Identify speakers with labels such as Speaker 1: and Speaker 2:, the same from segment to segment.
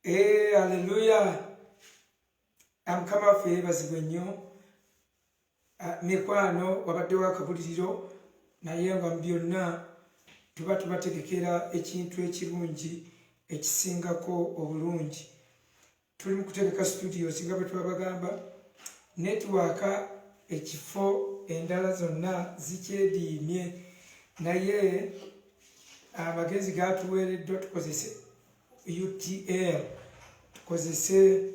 Speaker 1: Hallelujah. Amukama waffe yeebazibwe nnyo. Mikwano wabaddewo akabuliriro naye nga mu byonna tuba tubategekera ekintu ekirungi ekisingako obulungi. Tuli mu kutegeka studios nga bwe twabagamba. Netiwaaka ekifo endala zonna zikyediimye naye amagezi gatuweereddwa tukozese UTL. Tukozese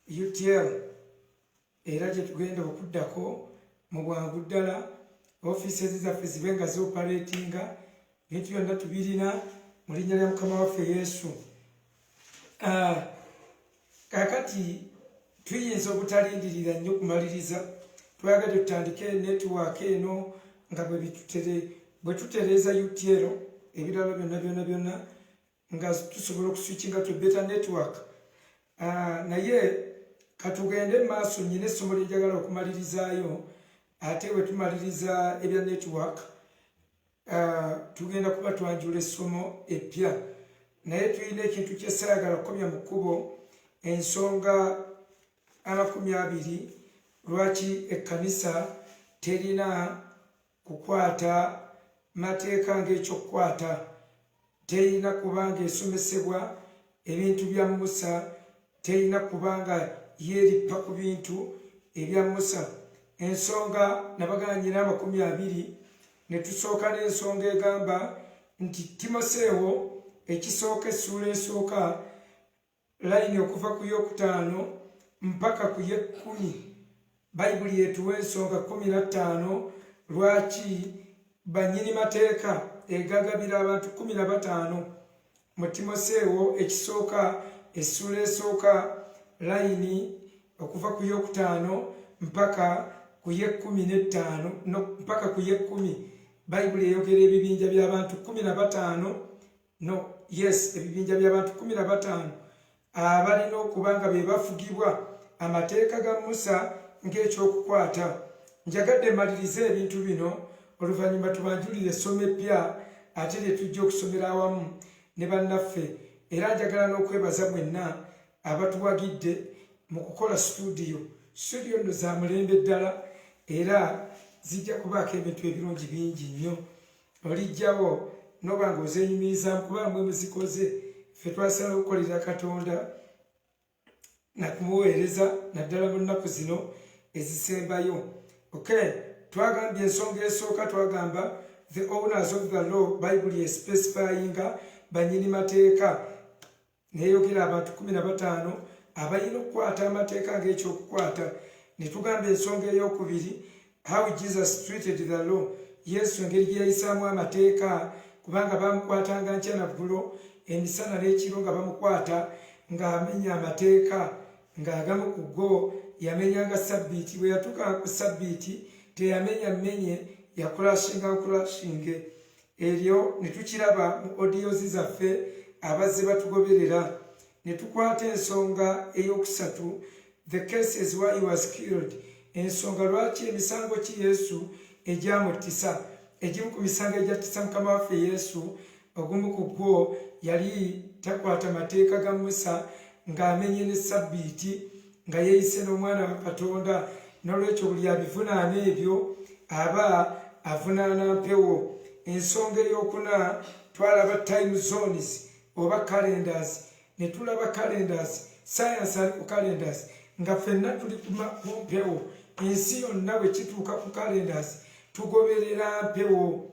Speaker 1: UTL era gye tugenda okuddako mu bwangu ddala. Offices zaffe zibe nga zioperatinga, ebintu byonna tubirina mu linnya lya Mukama waffe Yesu. Kakati tuyinza obutalindirira nnyo kumaliriza. Twagadde tutandike netiwaaka eno nga bwe tutereeza UTL ebirala byonna nga tusobola okuswitchinga to better network. Naye katugende maaso nyine essomo lyenjagala okumalirizayo ate we tumaliriza ebya network tugenda kuba twanjula essomo eppya. Naye tulina ekintu kyesaagala kukomya mu kkubo, ensonga 20 lwaki ekkanisa terina kukwata mateeka ng'ekyokukwata, terina kubanga esomesebwa ebintu bya Musa, terina kubanga yeerippa ku bintu ebya Musa. Ensonga nabaganyira 20 ne tusooka n'ensonga egamba nti Timoseewo ekisooka essuula esooka layini okuva ku 5 mpaka ku 10. Bayibuli etuwa ensonga 15 lwaki bannyini mateeka egagabira abantu 15 mu Timoseewo ekisooka essuula esooka layini okuva ku 5 mpaka ku 15 mpaka ku 10. Bayibuli eyogera ebibinja by'abantu 15 ebibinja by'abantu 15 abalina okuba nga be bafugibwa amateeka ga Musa ng'ekyokukwata. Njagadde malirize ebintu bino oluvannyuma tubanjulire essomo eppya ate lye tujja okusomera awamu ne bannaffe. Era njagala n'okwebaza mwenna abatuwagidde mu kukola studio nno za mulembe ddala era zijja kubaako ebintu ebirungi bingi nnyo. Olijjawo noba nga ozeenyumiriza kuba mwe muzikoze. Ffe twasala okukolera Katonda nakumuweereza naddala mu nnaku zino ezisembayo. Twagambye ensonga esooka twagamba the owners of the law. Bayibuli especifyinga bannyini mateeka neyogera abantu 15 abalina okukwata amateeka ng'ekyokukwata. Ne tugamba ensonga ey'okubiri how Jesus treated the law. Yesu engeri gye yayisaamu amateeka kubanga bamukwatanga nkya na ggulo, emisana n'ekiro nga bamukwata ng'amenya amateeka, ng'agamu ku go yamenyanga sabbiiti. Bwe yatuuka ku sabbiiti teyamenya mmenye, yakulashinge. Eryo ne tukiraba mu odiozi zaffe abazze batugoberera. Ne tukwata ensonga ey'okusatu the cases why he was killed. Ensonga lwaki emisango ki Yesu egyamuttisa. Egimu ku misango egyattisa Mukama waffe Yesu, ogumu ku gwo yali takwata mateeka ga Musa ng'amenye ne sabbiiti nga yeeyise n'omwana wa Katonda. N'olwekyo buli abivunaana ebyo aba avunaana mpewo. Ensonga ey'okuna twalaba time zones oba calendars. Ne tulaba calendars, science ali ku calendars nga ffenna tuli ku mpewo. Ensi yonna bwe kituuka ku calendars tugoberera mpewo.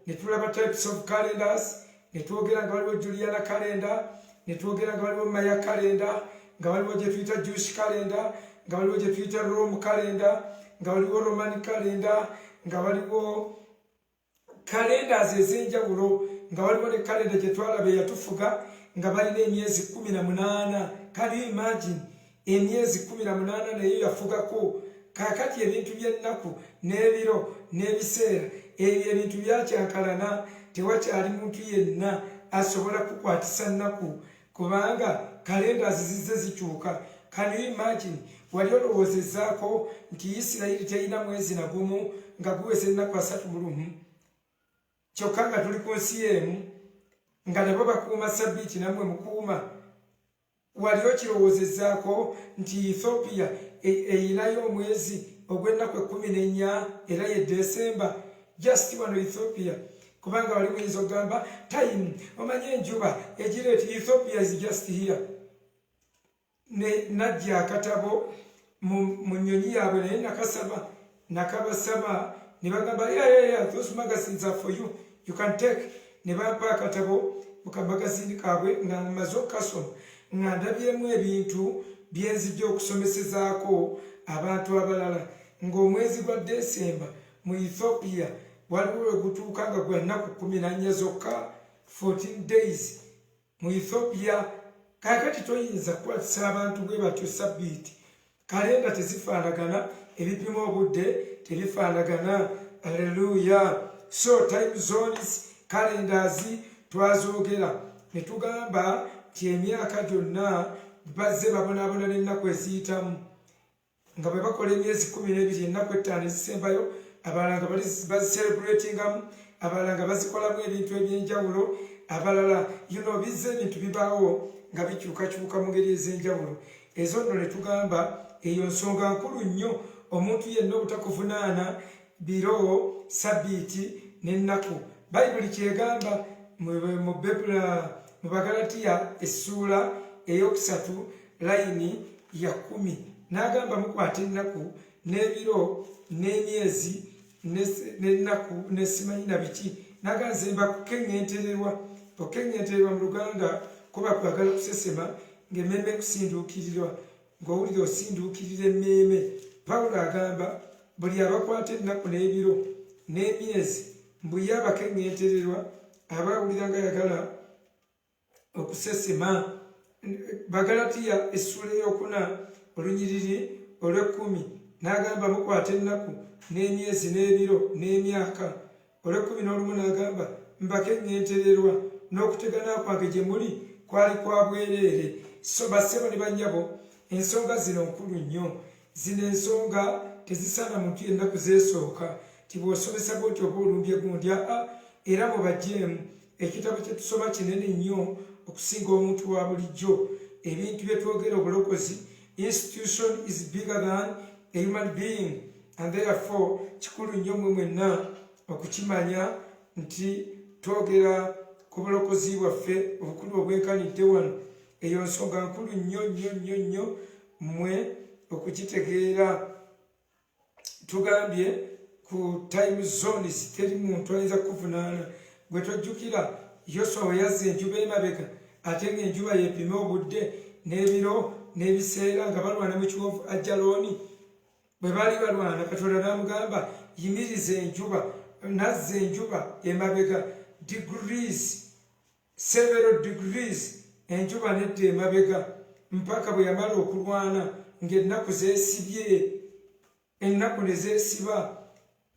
Speaker 1: Ne tulaba types of calendars, ne twogera nga waliwo Juliana calendar, ne twogera nga waliwo Maya calendar, nga waliwo gye tuyita Jewish calendar, nga waliwo gye tuyita Rome calendar, nga waliwo Roman calendar, nga waliwo calendars ez'enjawulo, nga waliwo ne calendar gye twalaba eyatufuga nga balina emyezi 18. Can you imagine? Emyezi 18 naye yafugako. Kaakati ebintu by'ennaku n'ebiro n'ebiseera ebyo ebintu byakyankalana. Tewakyali muntu yenna asobola kukwatisa nnaku kubanga calendars zizze zikyuka. Can you imagine? Wali olowoozezaako nti Isirayiri terina mwezi na gumu nga guweze ennaku 31 kyokka nga tuli ku nsi y'emu. nga nabo bakuuma sabbiiti nammwe mukuuma. Wali okirowoozezaako nti Ethiopia eyinayo omwezi ogw'ennaku 14 era ye December, just wano Ethiopia. Kubanga wali muyinza okugamba time omanye enjuba egira eti Ethiopia is just here. Najja akatabo mu nnyonyi yaabwe naye nakabasaba ne bagamba yeah, those magazines are for you, you can take. Ne bampa akatabo mu kamagazini kaabwe nga mumaze okukasoma nga ndabyemu ebintu byenzijja okusomesezaako abantu abalala. Ng'omwezi gwa December mu Ethiopia waliwo we gutuuka nga gwa nnaku 14 zokka, 14 days mu Ethiopia. Kakati toyinza kukwatisa abantu bwe batyo sabbiiti. Kalenda tezifaanagana, ebipimo obudde tebifaanagana. Haleluya. So time zones, calendars twazoogera ne tugamba nti emyaka gyonna bazze babonaabona n'ennaku eziyitamu nga bwe bakola emyezi 12 ennaku 5 ezisembayo, abalala nga bazicelebratingamu, abalala nga bazikolamu ebintu eby'enjawulo, abalala bizza ebintu bibaawo nga bikyukakyuka mu ngeri ez'enjawulo. Ezo nno ne tugamba eyo nsonga nkulu nnyo omuntu yenna obutakuvunaana biro, sabbiiti n'ennaku. Bayibuli kyegamba mu Bagalatiya essuula ey'okusatu layini ya 10 n'agamba mukwata ennaku n'ebiro n'emyezi n'ennaku n'esimanyi na biki. Naganze mba kukeŋŋentererwa mu Luganda kuba kwagala kusesema ng'emmeeme kusinduukirirwa, ng'owulira osinduukirira emmeeme. Pawulo agamba buli abakwata ennaku n'ebiro n'emyezi mbu ye abakeŋŋentererwa abawulira nga yagala okusesema. Bagalatiya essuula ey'okuna olunyiriri olw'10 n'agamba mukwata ennaku n'emyezi n'ebiro n'emyaka. Olw'11 n'agamba mbakeŋŋentererwa n'okutegana kwange gye muli kwali kwa bwereere. So bassebo ne bannyabo, ensonga zino nkulu nnyo. Zino ensonga tezisaana muntu yenna kuzeesooka ti bw'osomesa bwoti oba olumbye gundi. Era mubajjeemu ekitabo kye tusoma kinene nnyo okusinga omuntu wa bulijjo. Ebintu bye twogera obulokozi, institution is bigger than a human being, and therefore kikulu nnyo mmwe mwenna okukimanya nti twogera ku bulokozi bwaffe obukulu obwenkanidde wano. Eyo nsonga nkulu nnyo mmwe okukitegeera. Tugambye ku time zones teri muntu ayinza kuvunaana. Gwe tojjukira Yoswa we yazza enjuba emabega ate ng'enjuba yeepime obudde n'ebiro n'ebiseera nga balwana mu kiwonvu Ajalooni. Bwe baali balwana Katonda n'amugamba yimiriza enjuba, nazza enjuba emabega degrees, several degrees, enjuba nedda emabega mpaka bwe yamala okulwana ng'ennaku zeesibye, ennaku ne zeesiba.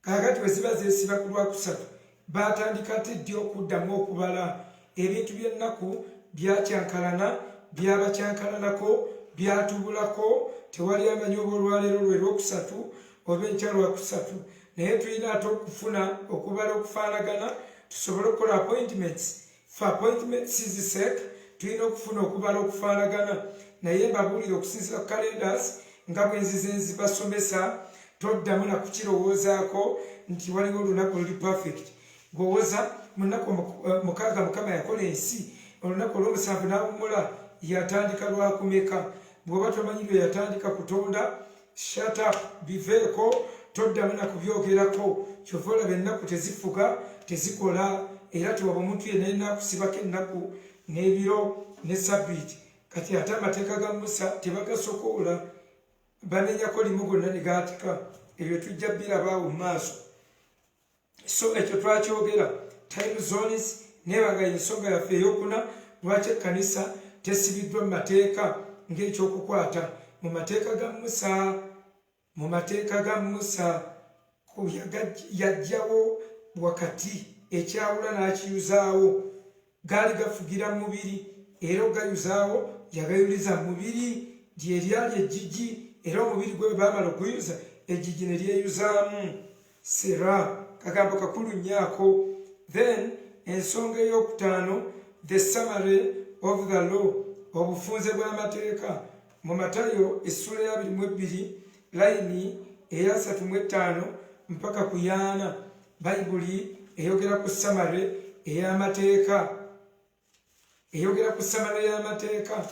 Speaker 1: Kaakati bwe ziba zeesiba ku Lwakusatu baatandika ate ddi okuddamu okubala. Ebintu by'ennaku byakyankalana, byabakyankalanako, byatubulako. Tewali amanyi oba olwaleero lwe Lwokusatu oba enkya Lwakusatu. Naye tulina ate okufuna okubala okufaanagana tusobole okukola appointments. For appointments sake tulina okufuna okubala okufaanagana. Naye mbabuulira okusinziira ku calendars nga bwe nzibasomesa, toddamu na kukirowoozaako nti waliwo olunaku oluli perfect. Gwowoza mu nnaku 6 Mukama yakola ensi, olunaku olw'omusanvu n'awummula. Yatandika lwakumeka? Bw'oba tomanyi lwe yatandika kutonda, shut up, biveeko, toddamu na kubyogerako. Kyova olaba ennaku tezifuga, tezikola, era tewaba omuntu yenna yenna akusibako ennaku n'ebiro ne sabbiiti. Kati ate amateeka ga Musa tebagasokoola, bamenyako limu gonna ne gaatika. Ebyo tujja birabaawo mu maaso. So ekyo twakyogera time zones nebanga ensonga yaffe ey'okuna lwaki ekkanisa tesibiddwa mu mateeka ng'ekyokukwata. Mu mateeka ga Musa yajjawo wakati ekyawula n'akiyuzaawo. Gaali gafugira mu mubiri era ogayuzaawo yagayuliza mu mubiri lye lyali ejjigi, era omubiri gwe bwe baamala okuyuza ejjigi ne lyeyuzaamu. Sera kagambo kakulu nnyo ako. Then ensonga ey'okutaano the summary of the law, obufunze bw'amateeka. Mu Matayo essula ya 22 layini eya 35 mpaka ku 4 Bayibuli eyogera ku summary ey'amateeka. Eyogera ku summary y'amateeka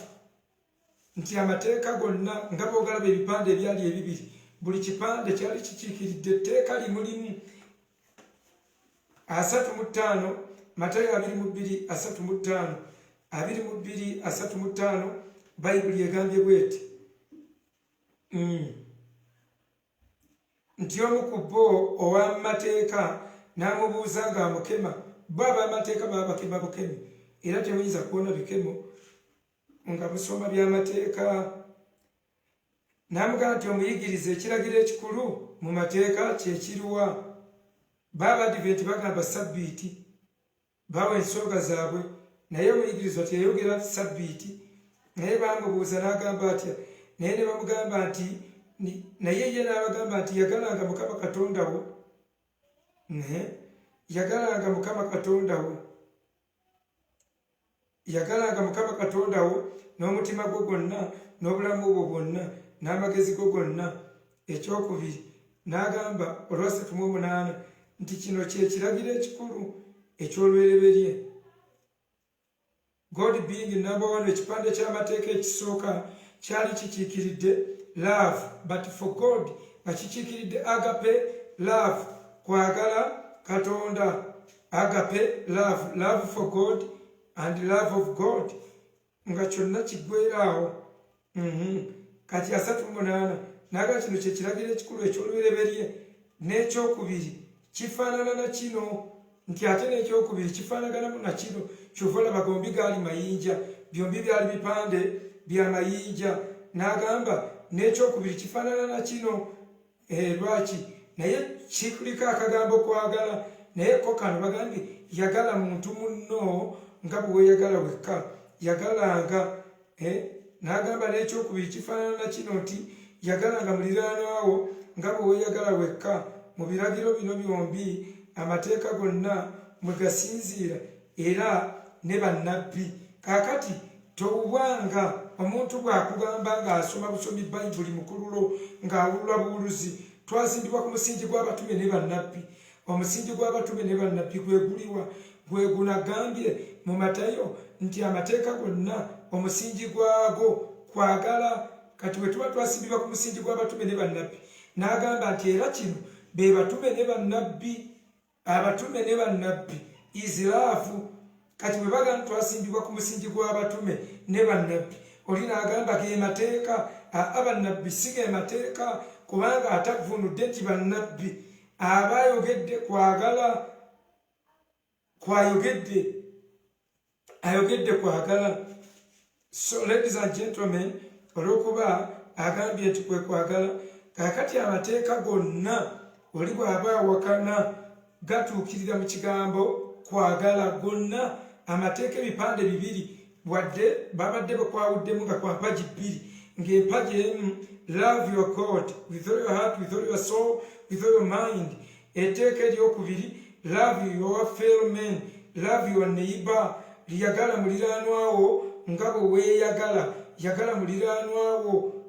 Speaker 1: nti amateeka gonna nga bw'ogalaba ebipande ebyali ebibiri, buli kipande kyali kikiikiridde etteeka limulimu. 35 Matayo 22:35 22:35 Bayibuli egambye bweti nti omu ku bo ow'amateeka n'amubuuza ng'amukema. Bo ab'amateeka baba bakema bukemi, era temuyinza kuwona bikemo nga musoma by'amateeka. N'amugamba nti omuyigirize ekiragiro ekikulu mu mateeka kye kiruwa? Baba Adiventi bagamba Sabbiiti, bawa ensonga zaabwe, naye omuyigiriza teyayogera Sabbiiti. Naye bamubuuza n'agamba atya? Naye ne bamugamba nti naye ye n'abagamba nti yagalanga Mukama Katonda wo, yagalanga Mukama Katonda wo, yagalanga Mukama Katonda wo n'omutima gwo gwonna n'obulamu bwo bwonna n'amagezi go gonna. Ekyokubiri n'agamba olwa 38 nti kino kye kiragiro ekikulu eky'olubereberye. God being number one, ekipande ky'amateeka ekisooka kyali kikiikiridde love, but for God nga kikiikiridde agape love, kwagala Katonda. Agape love, love for God and love of God, nga kyonna kiggweeraawo. Kati 38 naga kino kye kiragiro ekikulu eky'olubereberye. N'ekyokubiri kifaanana na kino, nti ate n'ekyokubiri kifaanaganamu na kino. Kyova olaba gombi gaali mayinja, byombi byali bipande bya mayinja. N'agamba n'ekyokubiri kifaanana na kino. Lwaki? Naye kikuliko akagambo kwagala, naye ko kano bagambye yagala muntu munno nga bwe weeyagala wekka, yagalanga. N'agamba n'ekyokubiri kifaanana na kino nti yagalanga muliraanwa wo nga bwe weeyagala wekka. Mu biragiro bino byombi amateeka gonna mwe gasinziira, era ne bannabbi. Kaakati towubwanga omuntu bw'akugamba ng'asoma busomi Bayibuli mukululo ng'awulula buwuluzi. Twazimbibwa ku musingi gw'abatume ne bannabbi. Omusingi gw'abatume ne bannabbi gwe guliwa? Gwe gunagambye mu Matayo nti amateeka gonna omusingi gwago kwagala. Kati bwe tuba twasimbibwa ku musingi gw'abatume ne bannabbi, n'agamba nti era kino be batume ne bannabbi. Abatume ne bannabbi is love. Kati bwe bagamba twasimbibwa ku musingi gw'abatume ne bannabbi, oli n'agamba ge mateeka. Abannabbi si ge mateeka, kubanga atavunudde nti bannabbi abayogedde kwagala, ayogedde kwagala. So ladies and gentlemen, olw'okuba agambye nti kwe kwagala, kaakati amateeka gonna oli bw'aba awakana gatuukirira mu kigambo kwagala gonna. Amateeka ebipande bibiri wadde babadde bakwawuddemu nga kwa mpagi bbiri, ng'empagi emu love your God with all your heart, with all your soul, with all your mind. Etteeka eryokubiri love your fellow man, love your neighbor. Liyagala muliraanwa wo nga bwe weeyagala. Yagala muliraanwa wo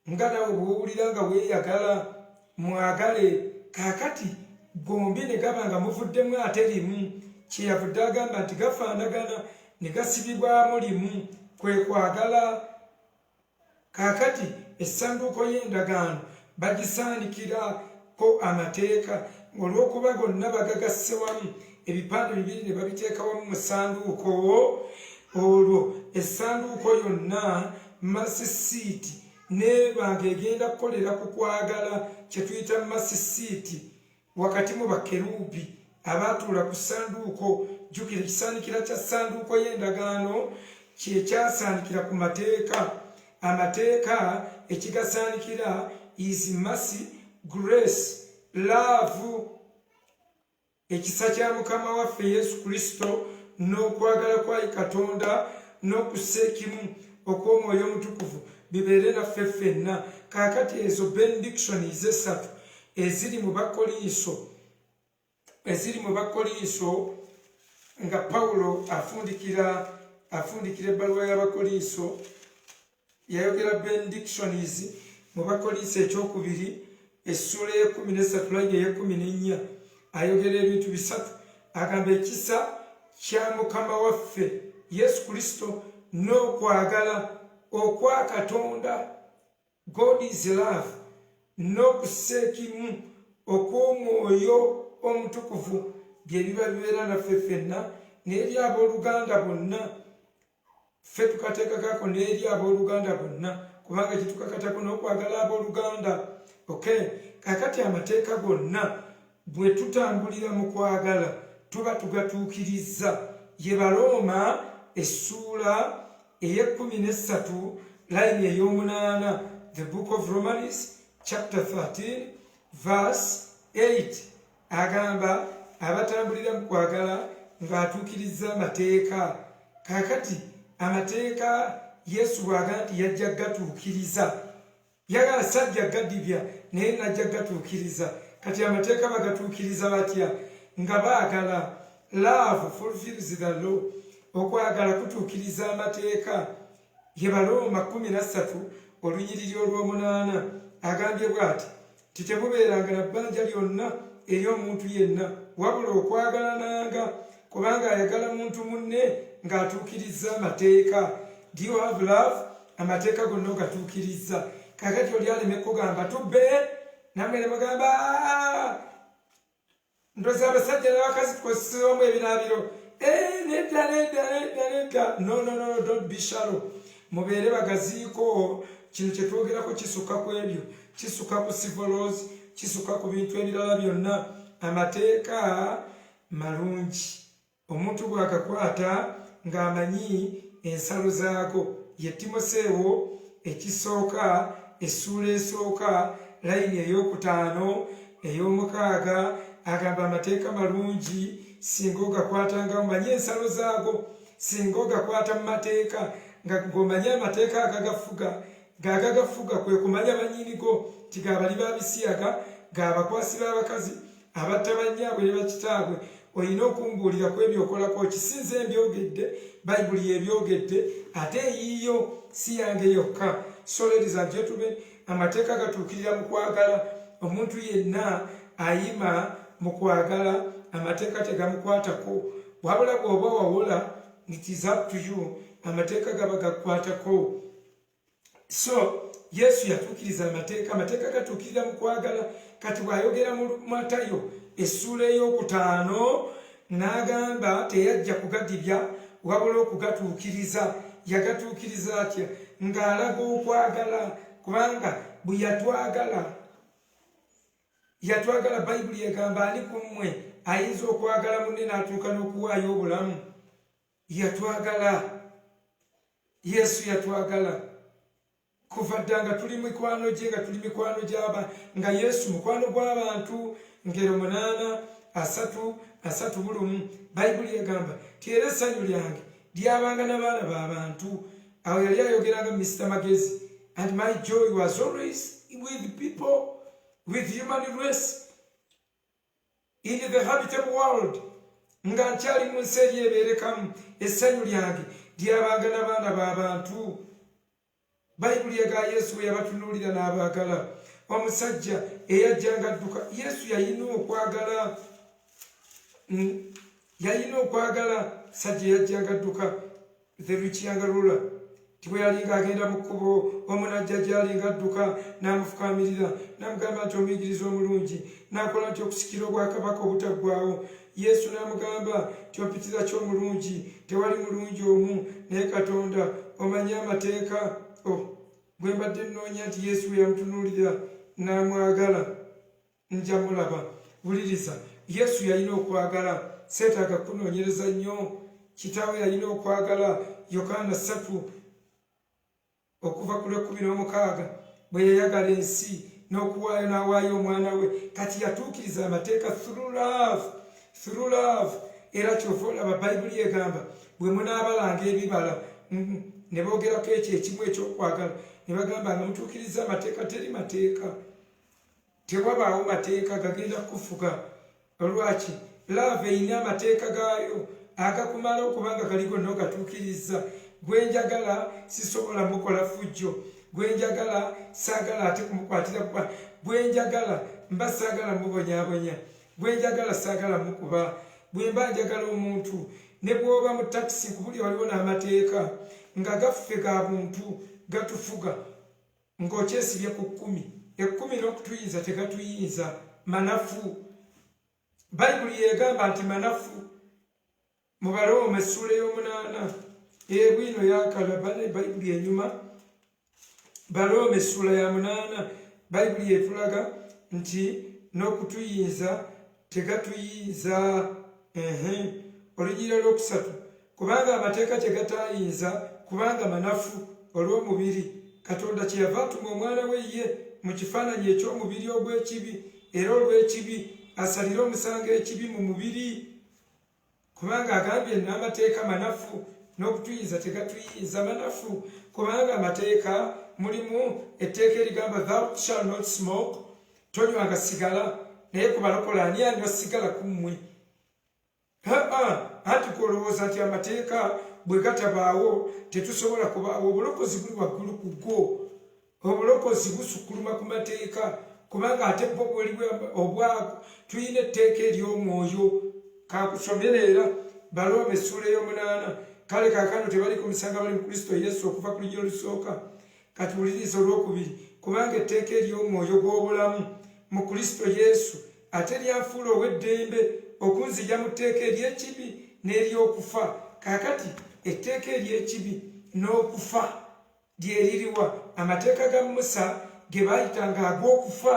Speaker 1: nga nawe bw'owulira nga weeyagala. Mwagale. Kaakati gombi ne gaba nga muvuddemu ate limu. Kyeyavudde agamba nti gafaanagana ne gasibibwamu limu, kwe kwagala. Kaakati essanduuko y'endagaano bagisaanikirako amateeka, olw'okuba gonna bagagasse wamu. Ebipande bibiri ne babiteeka wamu mu ssanduuko. Olwo essanduuko yonna masisiiti n'ebanga egenda kukolera ku kwagala, kye tuyita masisiiti, wakati mu bakerubi abaatuula ku ssanduuko. Jjukira ekisaanikira kya ssanduuko y'endagaano kye kyasaanikira ku mateeka. Amateeka ekigasaanikira is mercy, grace, love, ekisa kya Mukama waffe Yesu Kristo n'okwagala kwa Katonda n'okussa ekimu okw'Omwoyo Omutukuvu bibeere naffe ffenna. Kaakati ezo benedictions esatu eziri mu Bakolinso nga Pawulo afundikira ebbaluwa y'Abakolinso yayogera benedictions mu Bakolinso ekyokubiri essula ye-13 layini eye-14 ayogera ebintu bisatu agamba ekisa kya Mukama waffe Yesu Kristo n'okwagala okwa Katonda God is love n'okuseekimu okw'Omwoyo Omutukuvu bye biba bibeera naffe ffenna n'eri abooluganda bonna ffe tukateekakako n'eri abooluganda bonna kubanga kitukakatako n'okwagala abooluganda. Okay, kakati amateeka gonna bwe tutambulira mu kwagala tuba tugatuukiriza. Ye Balooma essula eye-13 layini ey'omunaana, the book of Romans chapter 13 verse 8 agamba abatambulira mu kwagala ng'atuukiriza amateeka. Kakati amateeka Yesu bw'agamba nti yajja gatuukiriza, yagala sajja gadibya naye najja gatuukiriza. Kati amateeka bagatuukiriza batya? Nga baagala. Love fulfills the law. Okwagala kutuukiriza amateeka. Ye Balooma 13 olunyiriri olw'omunaana agambye bw'ati ti tebubeeranga na bbanja lyonna eri omuntu yenna wabula okwagalananga kubanga ayagala muntu munne ng'atuukiriza amateeka. Do you have love? Amateeka gonna ogatuukiriza. Kakati oli aleme kugamba tubbe namwe ne mugamba ndoza abasajja n'abakazi tukosesebwamu ebinaabiro. Nedda. No, don't be shallow. Mubeere bagaziiko. Kino kye twogerako kisukka ku ebyo, kisukka ku civil laws, kisukka ku bintu ebirala byonna. Amateeka malungi omuntu bw'agakwata ng'amanyi ensalo zaago. Ye Timoseewo ekisooka essula esooka layini ey'okutaano ey'omukaaga agamba amateeka malungi singa ogakwata nga omanyi ensalo zaago. Singa ogakwata mu mateeka ng'omanyi amateeka agagafuga, g'agagafuga kwe kumanya bannyinigo ti gaabali ba bisiyaga, g'abakwasi b'abakazi abatta bannyaabwe ne bakitaabwe. Olina okumbuulira ku ebyo okolako. Kisinze mbyogedde, Bayibuli yebyogedde, ate eyiyo si yange yokka. So ladies and gentlemen, amateeka gatuukirira mu kwagala. Omuntu yenna ayima mu kwagala amateeka tegamukwatako, wabula bw'oba wawola, it is up to you, amateeka gaba gakwatako. So Yesu yatuukiriza amateeka. Amateeka gatuukirira mu kwagala. Kati bw'ayogera mu Matayo essula ey'okutaano n'agamba teyajja kugadibya wabula okugatuukiriza. Yagatuukiriza atya? Ng'alaga okwagala, kubanga bwe yatwagala Bayibuli egamba ani ku mmwe ayinza okwagala munne n'atuuka n'okuwaayo obulamu? Yatwagala. Yesu yatwagala kuva dda nga tuli mikwano gye, nga tuli mikwano gy'aba, nga Yesu mukwano gw'abantu. Ngero 8:31 Bayibuli egamba ti era essanyu lyange lyabanga n'abaana b'abantu. Awo yali ayogeranga Mr. Magezi, and my joy was always with people, with human race in the habitable world. Nga nkyali mu nsi eri ebeerekamu, essanyu lyange lyabanga n'abaana b'abantu. Bayibuli ega Yesu bwe yabatunuulira n'abaagala. Omusajja eyajjanga adduka, Yesu yalina okwagala. Yalina okwagala. Sajja yajjanga adduka, the rich young ruler. Tibwe yalinga agenda mu kkubo, omunajja gy'alinga adduka n'amufukaamirira n'amugamba nti omuyigiriza omulungi, n'akola nti okusikira obwakabaka obutaggwaawo. Yesu n'amugamba nti ompitira ky'omulungi, tewali mulungi omu naye Katonda, omanyi amateeka. Bwe mbadde nnoonya nti Yesu bwe yamutunuulira n'amwagala nja mulaba. Wuliriza, Yesu yalina okwagala. Seetaaga kunoonyereza nnyo. Kitaawe yalina okwagala. Yokaana 3 okuva ku 16 bwe yayagala ensi n'okuwaayo n'awaayo omwana we. Kati yatuukiriza amateeka through love. Era kyova olaba Bayibuli egamba bwe munaabalanga ebibala ne boogerako ekyo ekimu ekyokwagala ne bagamba nga mutuukiriza amateeka. Teri mateeka, tewabaawo mateeka gagenda kufuga. Olwaki? Love eyina amateeka gaayo. agakumala okubanga kaliko n'okatuukiriza gwenjagala sisobola mukola fujjo gwenjagala saagala ate kumukwatira kuba gwenjagala mba saagala mubonyabonya gwenjagala saagala mukuba bwe mba njagala omuntu ne bw'oba mu takisi kubuli waliwo n'amateeka nga gaffe ga buntu gatufuga ng'okyesibye ku 10 ekumi n'okutuyinza tegatuyinza manafu bayibuli yegamba nti manafu mu Balooma essula ey'omunaana bwino yakala bane bayibuli enyuma Balooma essula ya 8 bayibuli yetulaga nti n'okutuyinza tegatuyinza olugero lwokusatu kubanga amateeka tegatayinza kubanga manafu olw'omubiri Katonda kyeyava atuma omwana we ye mu kifaananyi eky'omubiri ogw'ekibi era olw'ekibi asalire omusango ekibi mu mubiri kubanga agambye n'amateeka manafu n'okutuyinza tegatuyinza manafu kubanga amateeka mulimu etteeka erigamba thou shall not smoke tonywanga sigala naye ku balokole ani anywa sigala ku mmwe anti kwolowooza nti amateeka bwe gatabaawo tetusobola kubaawo obulokozi buli waggulu ku gwo obulokozi busukuluma ku mateeka kubanga ate bwo obwako tulina etteeka ery'omwoyo kakusomerera Balooma essula ey'omunaana kale kaakano tebali ku misango bali mu Kristo Yesu okuva ku lugero olusooka katuwuliriza olwokubiri kubanga etteeka ery'omwoyo gw'obulamu mu Kristo Yesu ate lyanfuula ow'eddembe okunzija mu tteeka ery'ekibi n'ery'okufa kaakati etteeka ery'ekibi n'okufa lyeririwa amateeka ga Musa ge baayitanga ag'okufa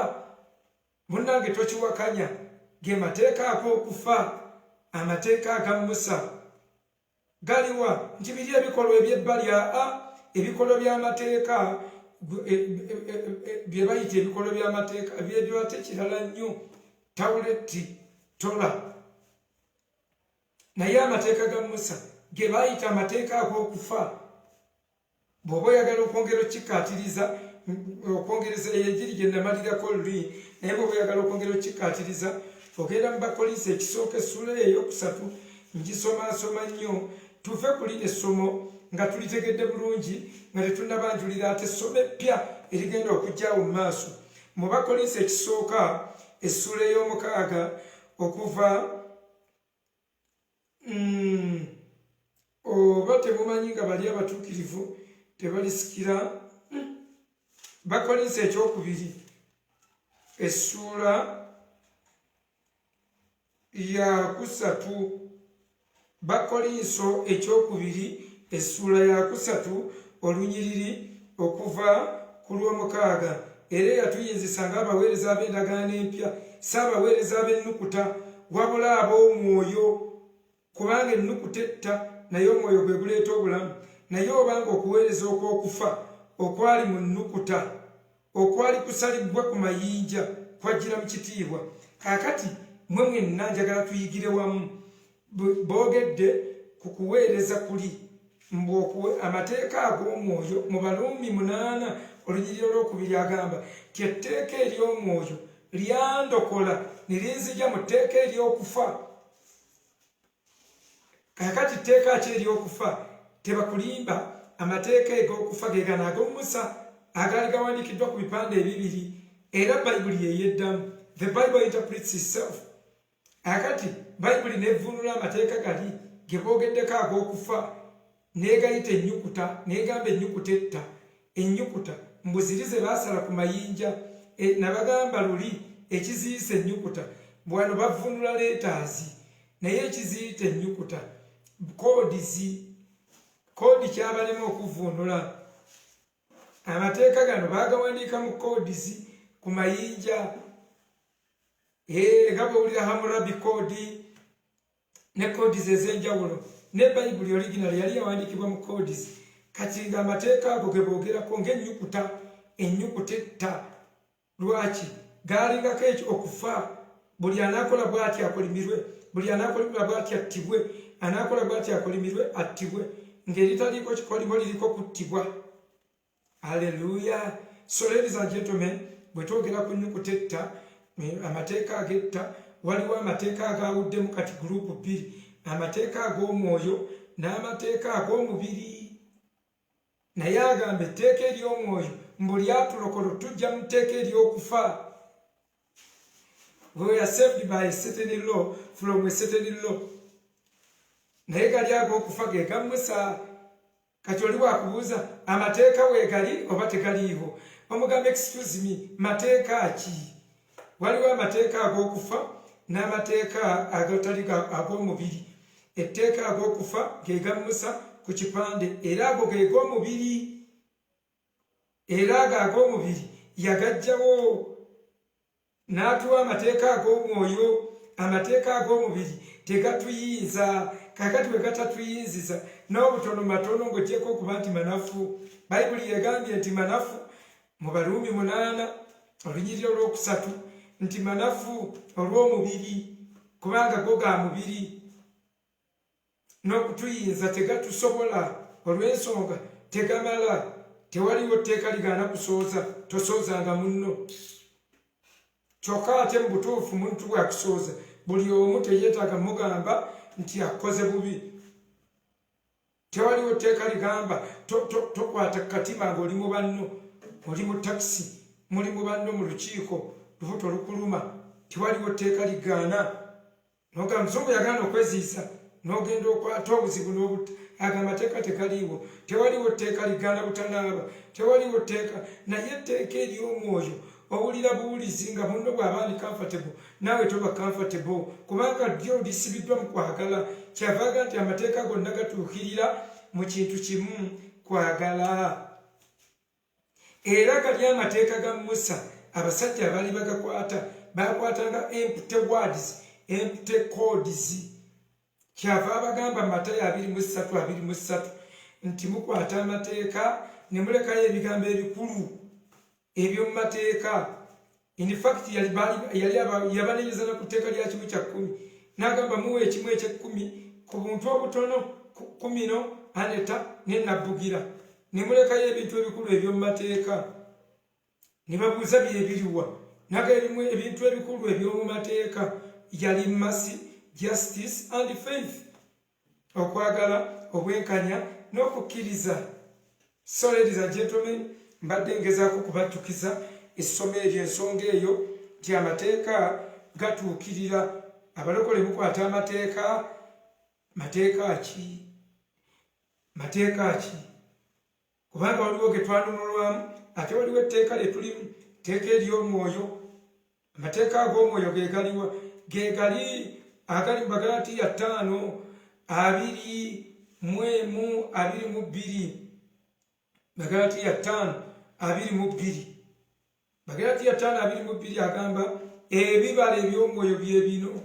Speaker 1: munnange tokiwakanya ge mateeka ag'okufa amateeka aga Musa galiwa nti biri ebikolwa eby'ebbali ebikolwa by'amateeka bye bayita ebikolwa by'amateeka byebyo ate kirala nnyo tawuleti tola naye amateeka ga Musa ge baayita amateeka ag'okufa bw'oba oyagala okwongera okikkaatiriza okwongereza egiri gye namalirako luli naye bw'oba oyagala okwongera okikkaatiriza ogenda mu Bakolinso ekisooka essula ey'okusatu ngisomaasoma nnyo tuve ku lino essomo nga tulitegedde bulungi nga tetunnabanjulira ate essomo eppya erigenda okujjaawo mu maaso mu Bakolinso ekisooka essula ey'omukaaga okuva oba temumanyi nga bali abatuukirivu tebalisikira Bakolinso ekyokubiri essula ya 3 Bakolinso ekyokubiri essula ya 3 olunyiriri okuva ku lw'omukaaga era yatuyinzisa ng'abaweereza ab'endagaano empya si abaweereza ab'ennukuta wabula ab'omwoyo kubanga ennukuta etta naye omwoyo gwe guleeta obulamu naye obanga okuweereza okw'okufa okwali mu nnukuta okwali kusalibwa ku mayinja kwajjira mu kitiibwa kaakati mwe mwenna njagala tuyigire wamu boogedde ku kuweereza kuli amateeka ag'omwoyo mu Baluumi 8 olunyiriri olwokubiri agamba ti etteeka ery'omwoyo lyandokola ne linzija mu tteeka ery'okufa kaakati tteeka ki ery'okufa tebakulimba amateeka eg'okufa ge gano ag'omusa agaali gawandiikiddwa ku bipande ebibiri era bayibuli yeyeddamu the Bible interprets itself akati bayibuli nevunula amateeka gali ge boogeddeko ag'okufa neegayita ennyukuta neegamba ennyukuta etta ennyukuta mbuzirize baasala ku mayinja nabagamba luli ekiziyiza ennyukuta bwano bavunula leetaazi naye ekiziyita ennyukuta koodi kyabalema okuvunula amateeka gano baagawandiika mu koodizi ku mayinja nga bwowulira Hammurabi koodi ne koodizi ez'enjawulo ne bayibuli original yali yawandiikibwa mu koodizi kati ng'amateeka ago ge boogerako ng'ennyukuta ennyukuta etta lwaki gaalingako ekyo okufa buli anaakola bw'ati akolimirwe buli anaakola bw'ati attibwe anaakola bw'ati akolimirwe attibwe ng'eritaliiko kikolimo liriko kuttibwa Hallelujah. So ladies and gentlemen, bwe twogera ku nnyukuta etta amateeka ag'etta waliwo amateeka agaawuddemu kati gurupu bbiri amateeka ag'omwoyo n'amateeka ag'omubiri. Naye agamba etteeka ery'omwoyo mbu lyatulokola tujja mu tteeka ery'okufa. We are saved by a certain law from a certain law. Naye gali ag'okufa ge gamusa. Kati oli wakubuuza amateeka weegali oba tegaliiwo. Omugamba excuse me, mateeka ki? Waliwo amateeka ag'okufa n'amateeka agatali ag'omubiri. Etteeka ag'okufa ge gamusa ku kipande era ago ge g'omubiri. Era ago ag'omubiri yagajjawo n'atuwa amateeka ag'omwoyo. Amateeka ag'omubiri tegatuyinza. Kakati bwe gatatuyinziza n'obutono matono ng'ogyeko okuba nti manafu. Bayibuli yegambye nti manafu mu Baruumi 8 olunyiriri olwokusatu nti manafu olw'omubiri kubanga go ga mubiri. N'okutuyinza tegatusobola olw'ensonga tegamala. Tewaliwo tteeka ligaana kusooza, tosoozanga munno. Kyokka ate mu butuufu muntu bw'akusooza buli omu teyeetaaga mugamba nti akoze bubi. Tewaliwo tteeka ligamba tokwata katima ng'oli mu banno, oli mu takisi, muli mu banno mu lukiiko, lubuto lukuluma. Tewaliwo tteeka ligaana. Nogamba Muzungu yagaana okweziisa n'ogenda okwata obuzibu n'obuta. Aga amateeka tegaliiwo. Tewaliwo tteeka ligaana butanaaba. Tewaliwo tteeka. Naye etteeka ery'omwoyo owulira buwulizi nga munno bw'aba ali comfortable naawe toba comfortable kubanga ddyo lisibiddwa mu kwagala. Kyavaga nti amateeka gonna gatuukirira mu kintu kimu, kwagala. Era gali amateeka ga Musa abasajja abaali bagakwata bakwatanga empty words, empty codes. Kyava abagamba Matayo 23:23 nti mukwata amateeka ne mulekayo ebigambo ebikulu ebyo mateeka. In fact yabanenyeza na ku tteeka lya 1:10 n'agamba muwe ekimu eky'ekkumi ku buntu obutono 10 aneta ne nabbugira. Ne mulekayo ebintu ebikulu eby'omu mateeka. Ne babuuza byebiriwa. N'agamba ebintu ebikulu eby'omu mateeka yali mercy, justice and faith. Okwagala, obwenkanya n'okukkiriza. So ladies and gentlemen, mbadde ngezaako kubajjukiza essomo eryo, ensonga eyo nti amateeka gatuukirira. Abalokole mukwata amateeka. Mateeka ki? Mateeka ki? Kubanga waliwo ge twanunulwamu ate waliwo etteeka lye tulimu, tteeka ery'omwoyo. Amateeka ag'omwoyo ge galiwa? Ge gali agali mu Bagalaatiya 5:21-22. Bagalaatiya 5:22. Bagalaatiya 5:22 agamba ebibala eby'omwoyo bye bino: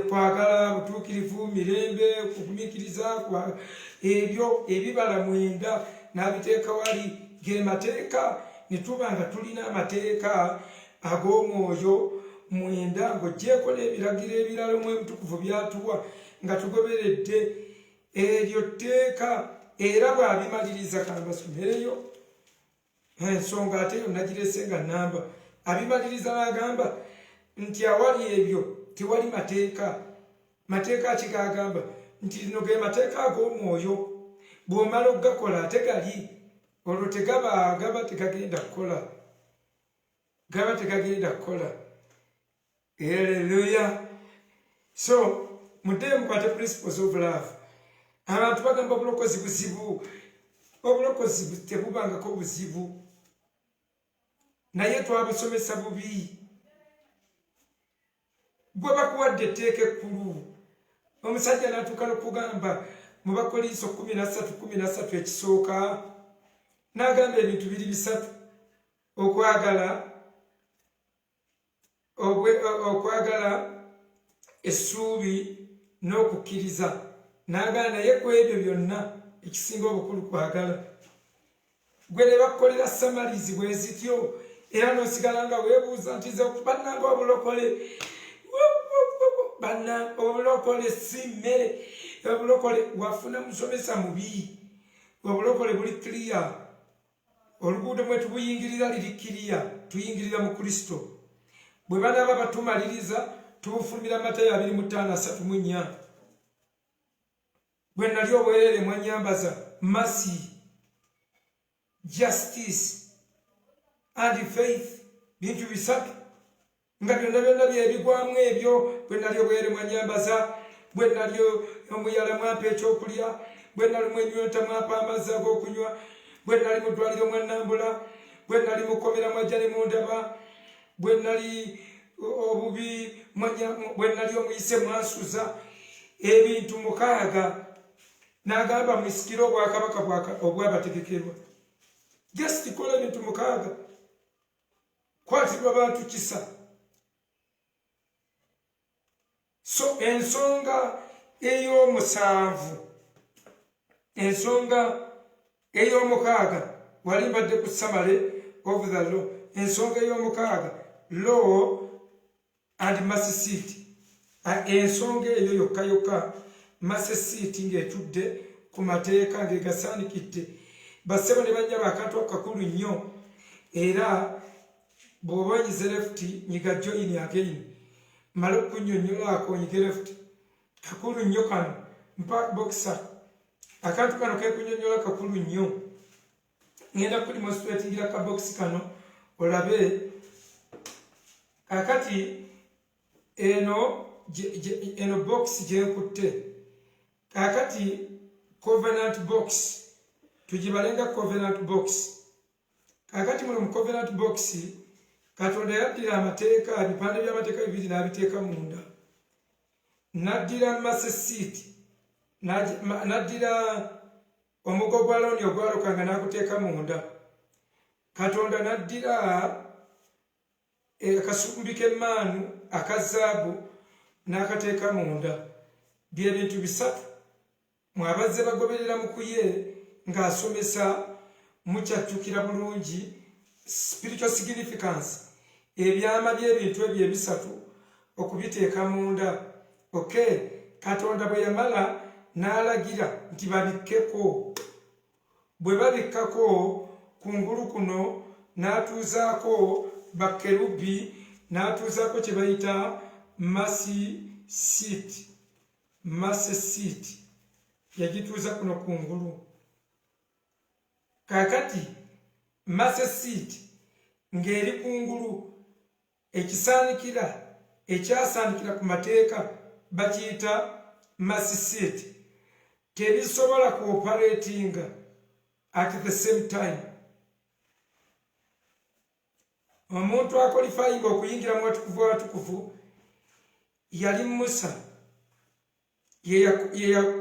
Speaker 1: kwagala, butuukirivu, mirembe, okugumiikiriza. Ebyo ebibala 9 n'abiteeka wali ge mateeka. Ne tuba nga tulina amateeka ag'omwoyo 9 ng'oggyeko n'ebiragiro ebirala Omwoyo Mutukuvu byatuwa nga tugoberedde eryo tteeka. Era bw'abimaliriza kambasomereyo ensonga ate yo nagirese nga namba. Abimaliriza n'agamba nti awali ebyo tewali mateeka. Mateeka ki gagamba? Nti lino ge mateeka ag'omwoyo. Bw'omala okugakola ate gali olwo gaba tegagenda kukola. Gaba tegagenda kukola. Hallelujah. So muddeyo mukwate principles of love. Abantu bagamba obulokozi buzibu. Obulokozi tebubangako buzibu. Naye twabusomesa bubi. Bwe bakuwadde etteeka ekkulu, omusajja n'atuuka n'okugamba mu Bakolinso 13:13 ekisooka, n'agamba ebintu biri bisatu: okwagala, essuubi n'okukkiriza. N'agamba naye ku ebyo byonna ekisinga obukulu kwagala. Gwe ne bakukolera samalizi bwe zityo era n'osigala nga weebuuza nti ze bannanga obulokole. Obulokole si mmere. Obulokole wafuna musomesa mubi. Obulokole buli clear. Oluguudo mwe tubuyingirira liri clear. Tuyingirira mu Kristo. Bwe banaaba batumaliriza tufulumira Matayo 25:3. Bwe nali obwerere mwanyambaza mercy, justice and faith, bintu bisatu nga byonna byebigwamu ebyo. Bwe nali obwerere mwanyambaza, bwe nali omuyala mwampa ekyokulya, bwe nali mwenyota mwampa amazzi ag'okunywa, bwe nali mu ddwaliro mwannambula, bwe nali mukomera mwajja ne mundaba, bwe nali obubi bwe nali omuyise mwansuza. Ebintu 6 n'agamba mwisikire obwakabaka obwabategekerwa. Just kola ebintu 6. Kwatirwa abantu kisa. So ensonga ey'omukaaga wali mbadde ku summary of the law. Ensonga ey'omukaaga, law and mercy seat. Ensonga eyo yokka mercy seat ng'etudde ku mateeka ng'egasaanikidde. Bassebo ne bajja bakantu akakulu nnyo, era bw'oba onyize left nyiga join again. Mala okunnyonnyolaako nyige left. Kakulu nnyo kano mpa boxer. Akantu kano kekunnyonnyola kakulu nnyo. Ngenda kudemonstratingira ka box kano olabe. Kakati eno box gyenkutte. Kakati covenant box. Tugibalenga covenant box. Kakati muno mu covenant box Katonda yaddira amateeka, ebipande by'amateeka 2 n'abiteeka munda. Naddira mercy seat, naddira omugo gwa Alooni ogwalukanga n'aguteeka munda. Katonda naddira akasumbi k'emmaanu aka zaabu n'akateeka munda. Bye bintu bisatu mwabazze bagoberera mu kuye ng'asomesa mukyajjukira bulungi spiritual significance, ebyama by'ebintu ebyo ebisatu okubiteeka munda. Okay, Katonda bwe yamala n'alagira nti babikkeko. Bwe babikkako kungulu kuno n'atuuzaako bakerubi, n'atuuzaako kye bayita mercy seat. Mercy seat yagituuza kuno kungulu. Kakati mercy seat ng'eri kungulu, ekyasaanikira ku mateeka bakiyita mercy seat. Tebisobola cooperatinga at the same time. Omuntu akwalifayinga okuyingira mu watukuvu watukuvu yali Musa. Ye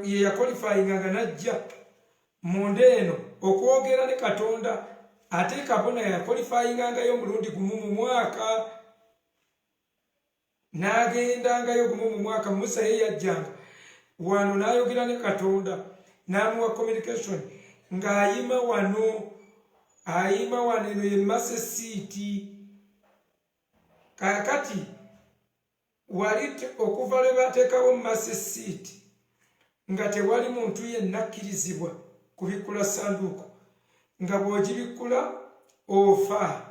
Speaker 1: yakwalifayinga nga najja munda eno okwogera ne Katonda. Ate kabona yakwalifayingangayo omulundi gumu mu mwaka. N'agendangayo gumu mu mwaka. Musa ye yajjanga wano n'ayogera ne Katonda n'amuwa communication ng'ayima wano. Ayima wano, eno ye mercy seat. Kakati wali okuva lwe bateekawo mercy seat nga tewali muntu yenna akkirizibwa kubikkula sanduuko, nga bw'ogibikkula ofa.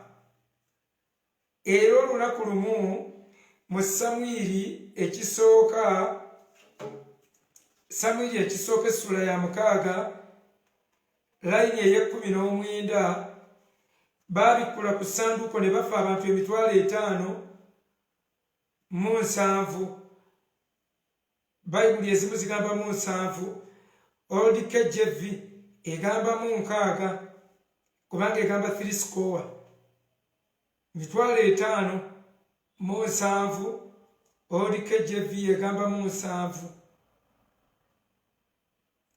Speaker 1: Era olunaku lumu mu Samwiri ekisooka essula ya 6 layini ey'19 baabikkula ku sanduuko ne bafa abantu 5,007. Bayibuli ezimu zigambamu 7, Old KJV egambamu 6 kubanga egamba 3 score. 5,007 Old KJV egambamu 7,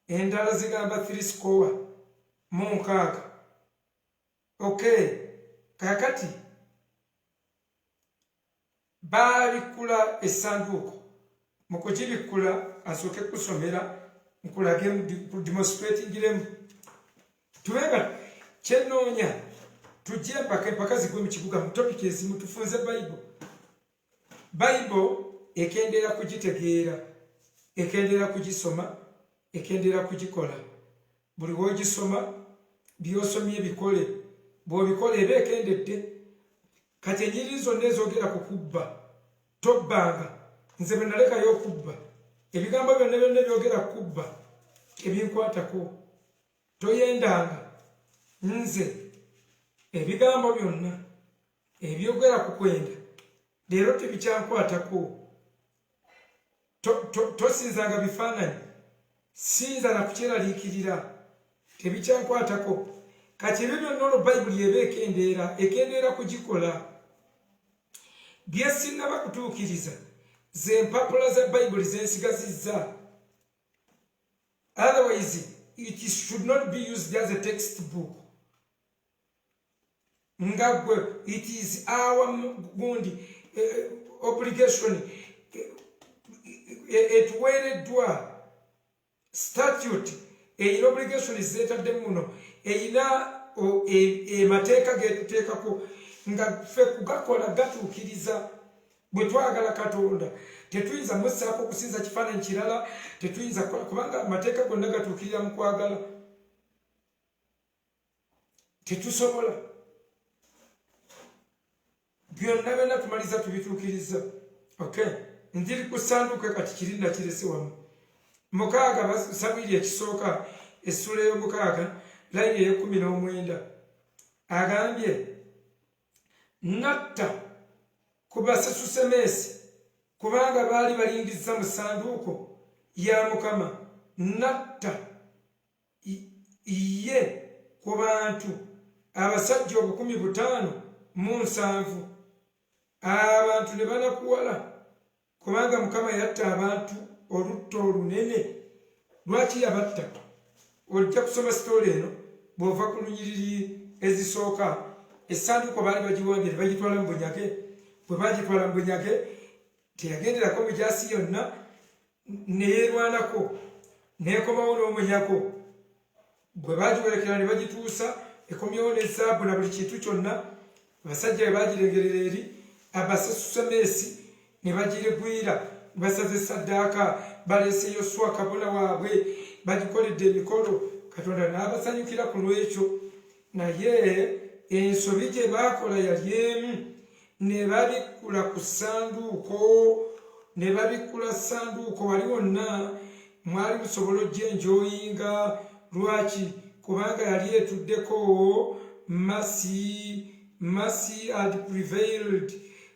Speaker 1: endala zigamba 3 score mu 6. Okay, kakati baabikkula essanduuko. Mu kugibikkula asooke kusomera nkulage demonstratingiremu. Tubenga kyenoonya tujje empaka zigwe mu kibuga mu topiki ezimu tufunze Bayibuli ekendera kugitegeera, ekendera kugisoma, ekendera kugikola. Buli w'ogisoma by'osomye bikole, bw'obikola eba ekendedde. Kati ennyiriri zonna ezogera ku kubba tobbanga nze bwe nalekayo okubba ebigambo byonna byonna byogera kubba ebinkwatako toyendanga nze ebigambo byonna ebyogera ku kwenda leero tebikyankwatako tosinzanga bifaananyi sinza na kukyeraliikirira tebikyankwatako kati ebyo byonna olwo bayibuli eba ekendeera kugikola bye sinnaba kutuukiriza ze mpapula za bayibuli zensigazizza otherwise it should not be used as a textbook nga gwe it is our gundi obligation etuweereddwa statute eyina obligation zeetadde muno eyina emateeka getuteekako nga ffe kugakola gatuukiriza bwe twagala katonda tetuyinza mussaako okusinza kifaananyi kirala tetuyinza kubanga amateeka gonna gatuukirira mu kwagala tetusobola byonna byonna tumaliza tubituukiriza okay ndiri ku ssanduuke kati kirinda kirese wamu 6 Samwiri ekisooka essula ey'omukaaga layini ey'e19 agambye natta ku Basesusemesi kubanga baali balingiza mu ssanduuko ya Mukama natta ye ku bantu abasajja 5,507 abantu ne banakuwala kubanga Mukama yatta abantu olutta olunene lwaki yabatta ojja kusoma sitole eno bw'ova ku lunyiriri ezisooka essanduuko baali bagiwambye ne bagitwala mu bunyage bwe bagitwala mu bunyage teyagenderako mu gyasi yonna neyeerwanako neekomawo n'omunyago bwe bagiwerekera ne bagituusa ekomyewo ne zaabu na buli kintu kyonna abasajja bwe bagirengerera eri Abasesusemesi ne bagirigwira basaze saddaaka baleese Yoswa kabona waabwe bagikoledde emikolo Katonda n'abasanyukira ku lwekyo naye ensobi gye baakola yali emu ne babikkula ku ssanduuko ne babikkula ssanduuko wali wonna mwali musobola ojjenjooyinga lwaki kubanga yali etuddeko mercy had prevailed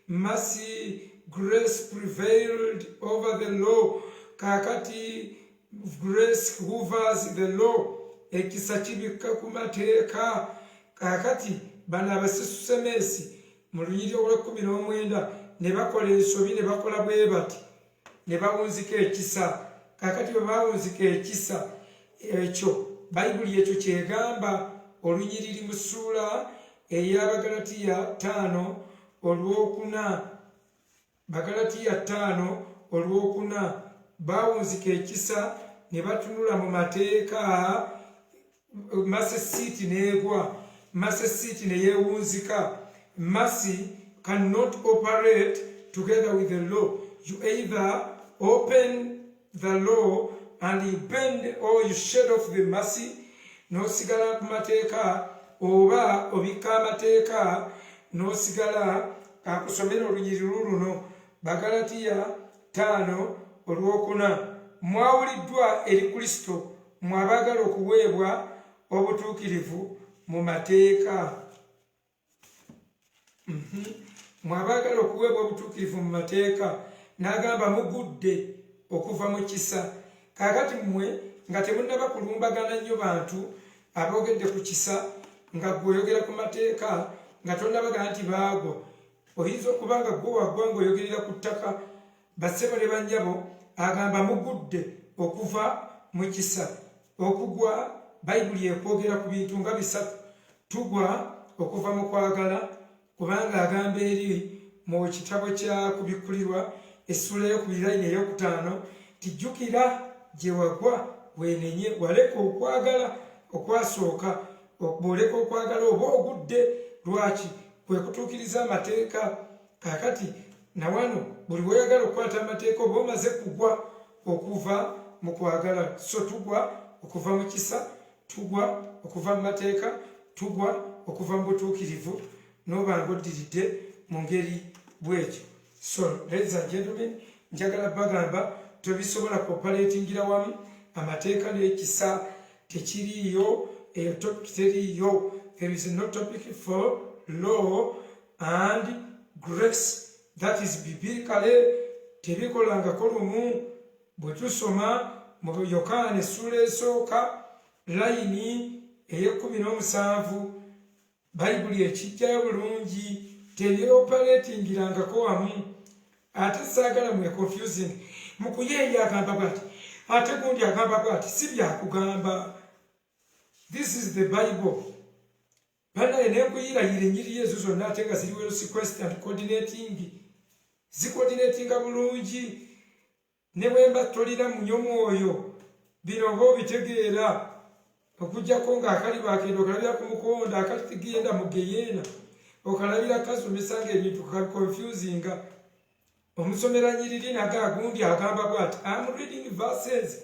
Speaker 1: mercy grace prevailed over the law kakati grace hovers the law ekisa kibikka ku mateeka kakati bano Abasesusemesi mu lunyiriri olw'19 ne bakola ensobi ne bakola bwe bati ne bawunzika ekisa kakati bwe bawunzika ekisa ekyo bayibuli ekyo kyegamba olunyiriri mu ssuula ey'Abagalatiya 5:4 Bagalatiya 5:4 bawunzika ekisa ne batunula mu mateeka masesiti neegwa masesiti ne yeewunzika mercy cannot operate together with the law. You either open the law and you bend or you shed off the mercy n'osigala ku mateeka oba obikka amateeka n'osigala akusomera olunyiriri luno Bagalatiya 5:4 mwawuliddwa eri Kristo mwabaagala okuweebwa obutuukirivu mu mateeka mwabaagala okuweebwa obutuukirivu mu mateeka n'agamba mugudde okuva mu kisa kaakati mmwe nga temunnaba kulumbagana nnyo bantu aboogedde ku kisa nga gweoyogera ku mateeka nga tonnabagana nti baagwa oyinza okuba nga gwe waggwa ng'oyogerera ku ttaka bassebo ne bannyabo agamba mugudde okuva mu kisa okugwa bayibuli ekwogera ku bintu nga 3 tugwa okuva mu kwagala kubanga agamba eri mu kitabo kya kubikkulirwa essula ey'okubiri ey'okutaano tijjukira gye wagwa weenenye waleka okwagala okwasooka bw'oleka okwagala oba ogudde lwaki kwe kutuukiriza amateeka kaakati nawano buli weeyagala okukwata amateeka oba omaze kugwa okuva mu kwagala so tugwa okuva mu kisa tugwa okuva mu mateeka tugwa okuva mu butuukirivu n'oba ng'oddiridde mu ngeri bw'ekyo so ladies and gentlemen njagala bagamba tobisobola cooperatingira wamu amateeka n'ekisa tekiriyo topic teriyo. There is no topic for law and grace that is biblically tebikolangako lumu. Bwe tusoma mu Yokaana essula esooka layini ey'17 bayibuli ekijjayo bulungi tebyoperatingirangako wamu. Ate saagala mwe confusing mukuyeeya agamba bwati ate gundi agamba bwati si byakugamba. This is the Bible. Banaye nenkuyirayira ennyiriri ezo zonna ate nga ziri well sequenced and coordinating. Zikoordinatinga bulungi ne bwemba tolina munyomwoyo bino oba obitegeera okujjako ng'akali bakendo okalabira ku mukonda akati tigenda mu geyeena okalabira kasomesa ng'ebintu kabiconfusinga. Omusomera nyiriri naga agundi agamba bwati I'm reading verses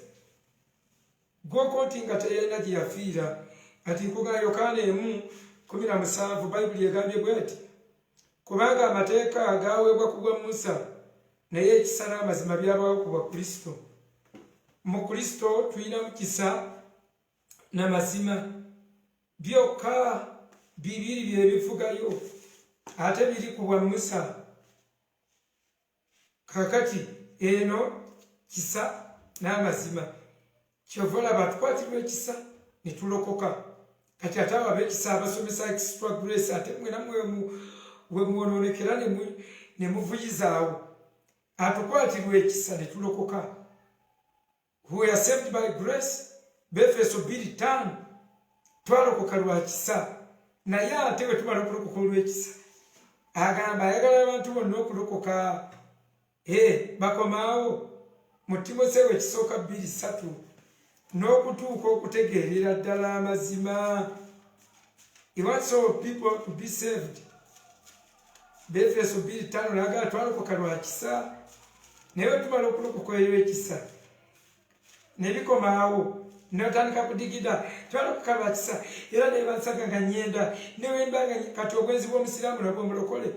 Speaker 1: gwokoti nga teyalina gye yafiira. Ati nkuga Yokaana 1:17 bayibuli egambye bweti kubanga amateeka agaweebwa ku bwa Musa naye ekisa n'amazima byabawo ku bwa Kristo. Mu Kristo tulina mukisa n'amazima byokka bibiri byebivugayo ate biri ku bwa Musa. Kakati eno kisa n'amazima kyova olaba tukwatirwa ekisa ne tulokoka. Kati ate abo ab'ekisa abasomesa extra grace ate mwena we mwonoonekera ne muvuyizaawo. Atukwatirwa ekisa ne tulokoka. We are saved by grace. Befeso 2:5 twalokoka lwa kisa. Naye ate bwe tumala okulokoka olw'ekisa agamba ayagala abantu bonna okulokoka. Bakomaawo mu Timoseewo ekisooka 2:3 n'okutuuka okutegeerera ddala amazima. He wants all people to be saved. Befeso 2:5 n'agala twalokoka lwa kisa. Naye bwe tumala okulokoka olw'ekisa ne bikomaawo n'otandika kudigida twalokoka lwa kisa era ne bansaga nga nnyenda ne wembanga kati obwenzi bw'omusiraamu nabwo omulokole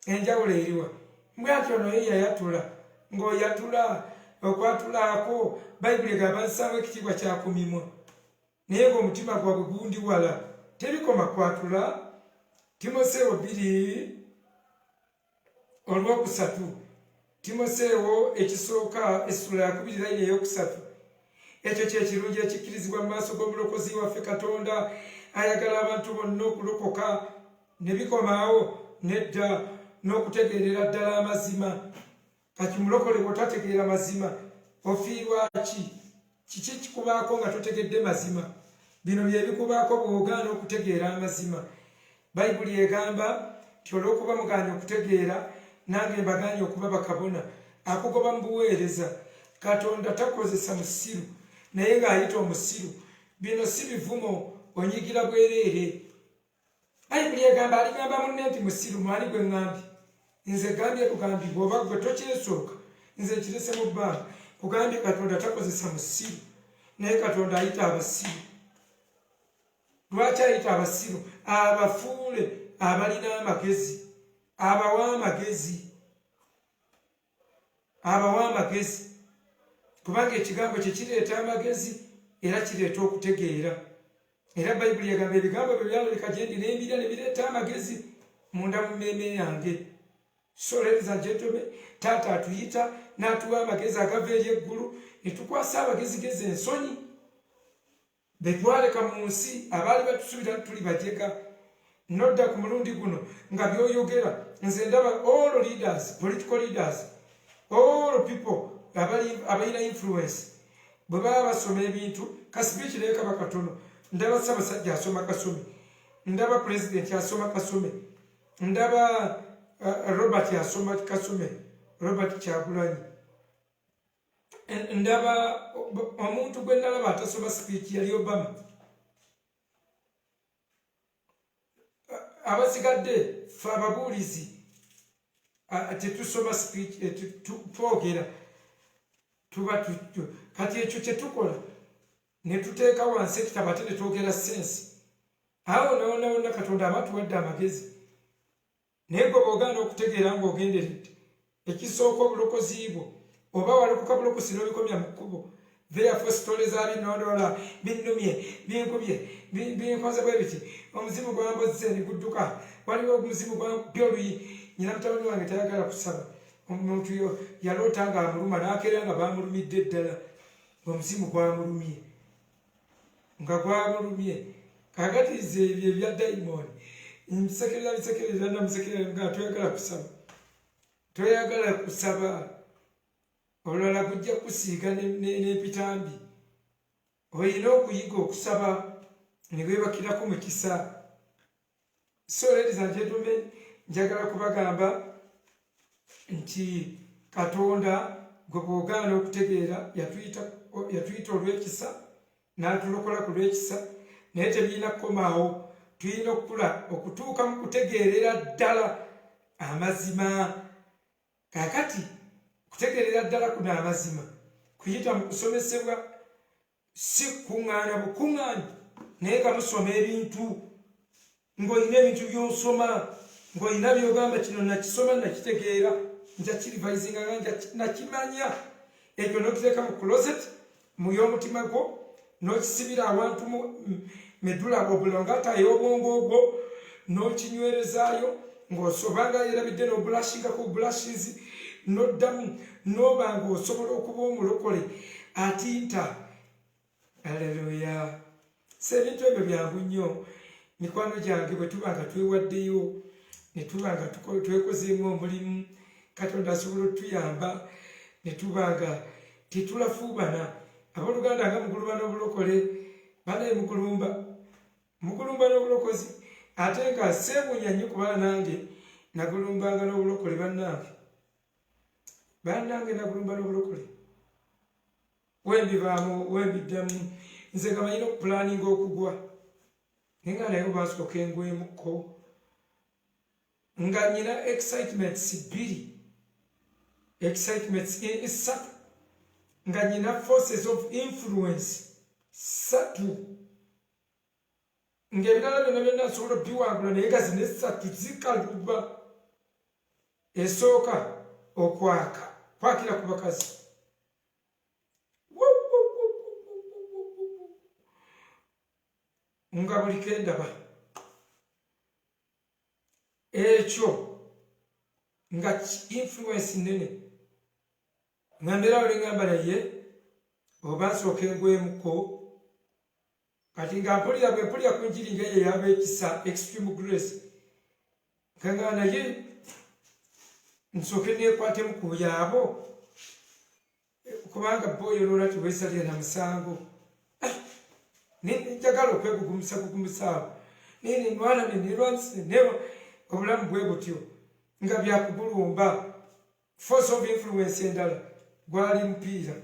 Speaker 1: enjawulo eriwa. Mbwati ono ye yayatula ng'oyatula okwatulaako bayibuli egamba nsaamu ekitiibwa kyakumimwa naye ng'omutima gwabwe gundi wala tebikoma kwatula. Timoseewo 2:3 Timoseewo ekisooka essula ya 2 layini ey'okusatu. Ekyo kyekirungi ekikkirizibwa mu maaso g'omulokozi waffe Katonda ayagala abantu bonna okulokoka ne bikomaawo nedda n'okutegeerera ddala amazima. Kati mulokole bw'otategeera mazima ofiirwa ki? Kiki kikubaako nga totegedde mazima? Bino bye bikubaako bw'ogaana okutegeera amazima. Bayibuli egamba nti olw'okuba mugaanye okutegeera nange mbagaanye okuba bakabona akugoba mu buweereza. Katonda takozesa musiru naye ng'ayita omusiru. Bino si bivumo onyigira bwereere. Bayibuli egamba aligamba munne nti musiru mwani gwe ŋŋambye. Nze gambye kugambibwa oba gwe tokyesooka nze kirese mu bbanga kugambye Katonda takozesa musiru naye Katonda ayita abasiru. Lwaki ayita abasiru? Abafuule abalina amagezi, abawa amagezi kubanga ekigambo kye kireeta amagezi era kireeta okutegeera. Era bayibuli egamba ebigambo bye byaloleka gye ndi n'embira ne bireeta amagezi munda mu mmeeme yange. So ladies and gentlemen, taata atuyita n'atuwa amagezi agava eri eggulu ne tukwasa abagezigezi ensonyi be twaleka mu nsi abaali batusuubira tuli bajega. Nodda ku mulundi guno nga byoyogera nze ndaba all leaders, political leaders, all people abalina influence bwe baba basoma ebintu kasibiiki naye kaba katono. Ndaba Ssaabasajja asoma kasome, ndaba Pulezidenti asoma kasome, ndaba Robert asoma kasome, Robert Kyagulanyi, ndaba omuntu gwe nalaba atasoma speech yali Obama. Abasigadde ffe ababuulizi tetusoma speech twogera tuba kati ekyo kye tukola ne tuteeka wansi ekitabo ate ne twogera sensi. Awo nawona Katonda aba atuwadde amagezi naye gwe bw'ogaana okutegeera ng'ogenderedde ekisooka obulokozi bwo oba walokoka bulokozi n'obikomya mu kkubo. Therefore stories abinondola binnumye binkubye binkoze bwe biti omuzimu gwambozze negudduka waliwo omuzimu gwampya oluyi. Nyina mutabani wange tayagala kusaba. Omuntu yo yaloota nga amuluma n'akeera nga bamulumidde ddala. Omuzimu gwamulumye nga gwamulumye. Kakati ze ebyo ebya dayimooni bisekerera namusekerera nga toyagala kusaba. Toyagala kusaba. Olulala kujja kusiiga n'epitambi. Olina okuyiga okusaba ne weebakirako mukisa. So ladies and gentlemen, njagala kubagamba nti Katonda gwe bw'ogaana okutegeera yatuyita olw'ekisa n'atulokola ku lw'ekisa, naye tebirina kukomaawo. Tulina okukula okutuuka mu kutegeerera ddala amazima. Kaakati kutegeerera ddala kuno amazima kuyita mu kusomesebwa, si kuŋŋaanya bukuŋŋaanyi, naye nga musoma ebintu ng'olina ebintu by'osoma, ng'olina by'ogamba kino nakisoma nakitegeera, nja kirivayizinga nga nakimanya. Ekyo n'okiteeka mu closet mu y'omutima gwo, n'okisibira awantu mu medula obulongata ey'obwongo obwo, n'okinywerezaayo ng'osobanga yerabidde n'obulasingako bulashizi, n'oddamu n'oba ng'osobola okuba omulokole atinta. Aleluya. So ebintu ebyo byangu nnyo mikwano gyange, bwe tuba nga twewaddeyo ne tuba nga twekozeemu omulimu, Katonda asobola otuyamba ne tuba nga tetulafuubana. Abooluganda nga mugulumba n'obulokole, banaye mugulumba n'obulokozi, ate nga seebunya nnyo kubala nange nagulumbanga n'obulokole. Bannange nagulumba n'obulokole. Wembivaamu wembiddamu, nze nga manyina okupulaninga okugwa, naye nga naye obansooka engwemuko nga nyina excitements 2, excitements 3, nga nyina forces of influence 3, ng'ebirala byonna byonna nsobola obiwangula naye nga zino 3 zikaluba. Esooka kwakira ku bakazi. Nga buli kendaba ekyo nga influence nene, nga mbeerawo neŋŋamba naye oba nsooka engwemuko. Kati nga bwe mpulira ku njiri ngaeyo ey'ab'ekisa extreme grace, nga naye nsooke neekwatemu ku yaabo, kubanga boyoloola tiweesalira na musango. Njagala okwegugumusawo nenenwana nenelwanise obulamu bwe butyo nga byakugulumba. Force of influence endala gwali mupiira,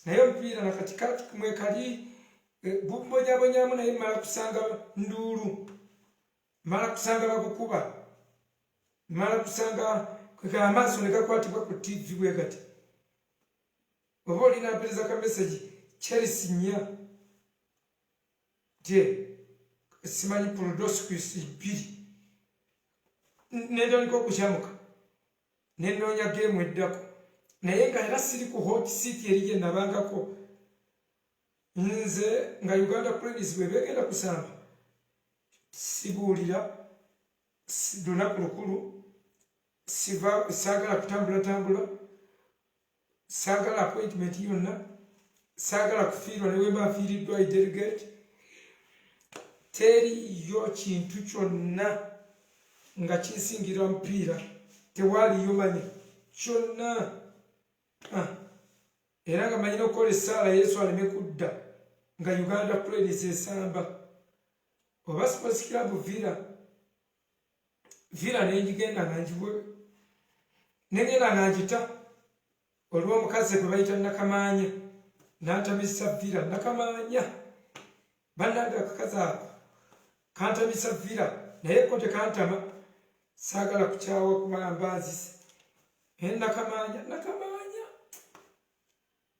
Speaker 1: naye omupiira nakatikati mwekali bumbonyabonyamu, naye mala kusanga nduulu, mala kusanga bagukuba, mala kusanga amaaso ne gakwatibwa ku TV bwe gati. Oba olina mpereza ka message Chelsea nnya simanyi Prodoscus 2 nendoniko okukyamuka nenoonya geemu eddako, naye nga era siri ku hot seat eri gye nabangako. Nze nga Uganda Cranes bwe begenda kusamba sibuulira lunaku lukulu, saagala kutambulatambula, saagala appointment yonna, saagala kufiirwa ne wemba nfiiriddwa delegate. Teriyo kintu kyonna nga kinsingira mupiira, tewaliyo manyi kyonna. Era nga manyina okukola essaala Yesu aleme kudda nga Uganda Cranes esamba, oba Sports Club Villa nenjigenda nga njiwe nengenda nga njita olw'omukazi gwe bayita Nakamaanya n'antamisa Villa. Nakamaanya bannange akakazi ako kantamisa Villa, naye ko tekantama, saagala kukyawa kumamba nzise. Nakamaanya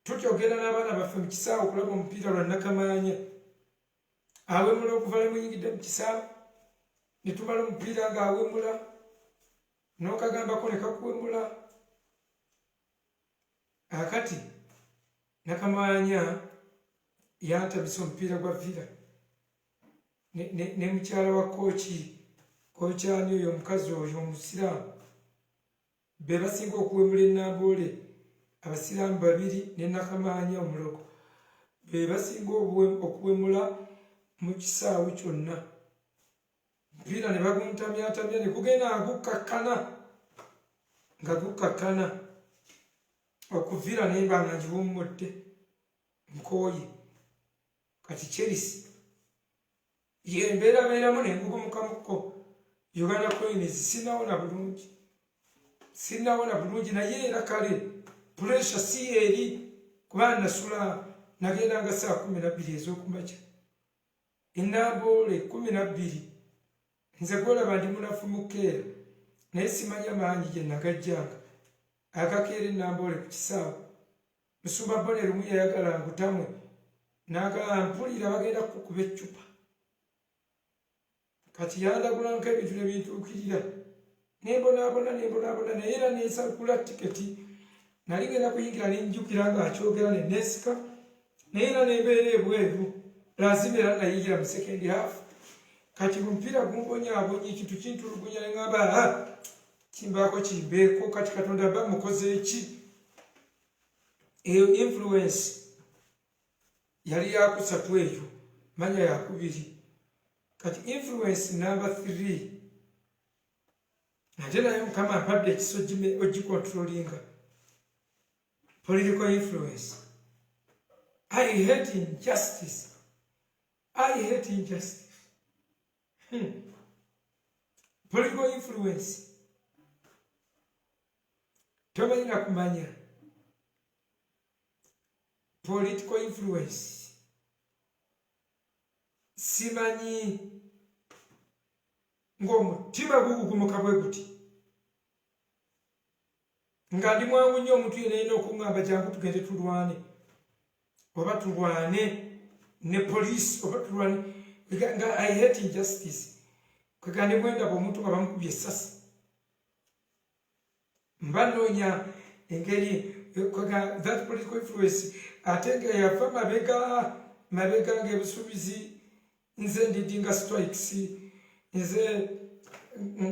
Speaker 1: tutya ogenda n'abaana baffe mu kisaawe okulaba omupiira lwa Nakamaanya. Awemula okuva ne muyingidde mu kisaawe ne tumala omupiira ng'awemula n'okagambako ne kakuwemula akati Nakamanya yantabisa omupiira gwa villa ne mukyala wa kochani oyo omukazi oyo omusiraamu be basinga okuwemula enamboole abasiraamu babiri ne Nakamanya omulogo be basinga okuwemula mu kisaawe kyonna omupiira ne baguntamyatamya ne gugenda nga gukakkana okuvira naye mba nga ngiwummudde nkooye kati Chelsea ye mbeerabeeramu ne ngugumukamuko Uganda Cranes sinawona bulungi naye era kale pressure si eri kuba nasula nagenda nga saa 12 ez'okumakya enamboole 12 nze gwolaba ndi munafu mukeera naye simanya maanyi gye nagajjanga akakeera enamboole ku kisaawe musumba Bonero mu yayagala ngutamwe n'agala mpulira bagenda kukuba eccupa kati yandagula nk'ebintu nebintuukirira nembonaabona naye era nensagula tiketi nali ngenda kuyingira nenjukira ng'akyogera neneesika naye era nembeera ebweru lazima era nayingira mu second half kati omupiira gumbonyaabonyi ekintu kintulugunya neŋŋamba kimbaako kimbeeko kati Katonda ba mukoze eki eyo influence yali yakusatu eyo manya yakubiri kati influence number 3 ate naye Mukama ampadde ekiso ogicontrolinga political influence. I hate injustice. Political influence. Tomanyi na kumanya. Political influence. Simanyi ng'omutima gugugumuka bwe guti. Nga ndi mwangu nnyo omuntu yenna okuŋŋamba jangu tugende tulwane. Oba tulwane ne police oba tulwane. Nga I hate injustice. Kwega ne bwendaba omuntu nga bamukubye essasi. Mba nnoonya engeri kwega that political influence ate nga yava mabega ng'ebusuubizi nze ndidinga strikes nze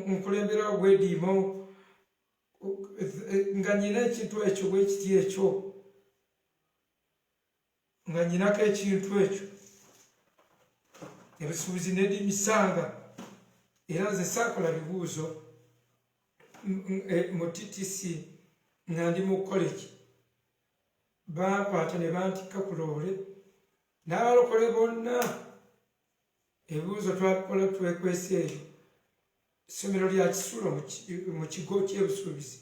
Speaker 1: nkulembera obwediimo nga nyina ekintu ekyo bwekiti ekyo nga nyinako ekintu ekyo ebusuubizi nedimisanga era nze saakola bibuuzo mu TTC nga ndi mu college bankwata ne bantikka ku loole n'abalokole bonna ebibuuzo twabikola twekwesa eyo essomero lya Kisulo mu kigo ky'ebusuubizi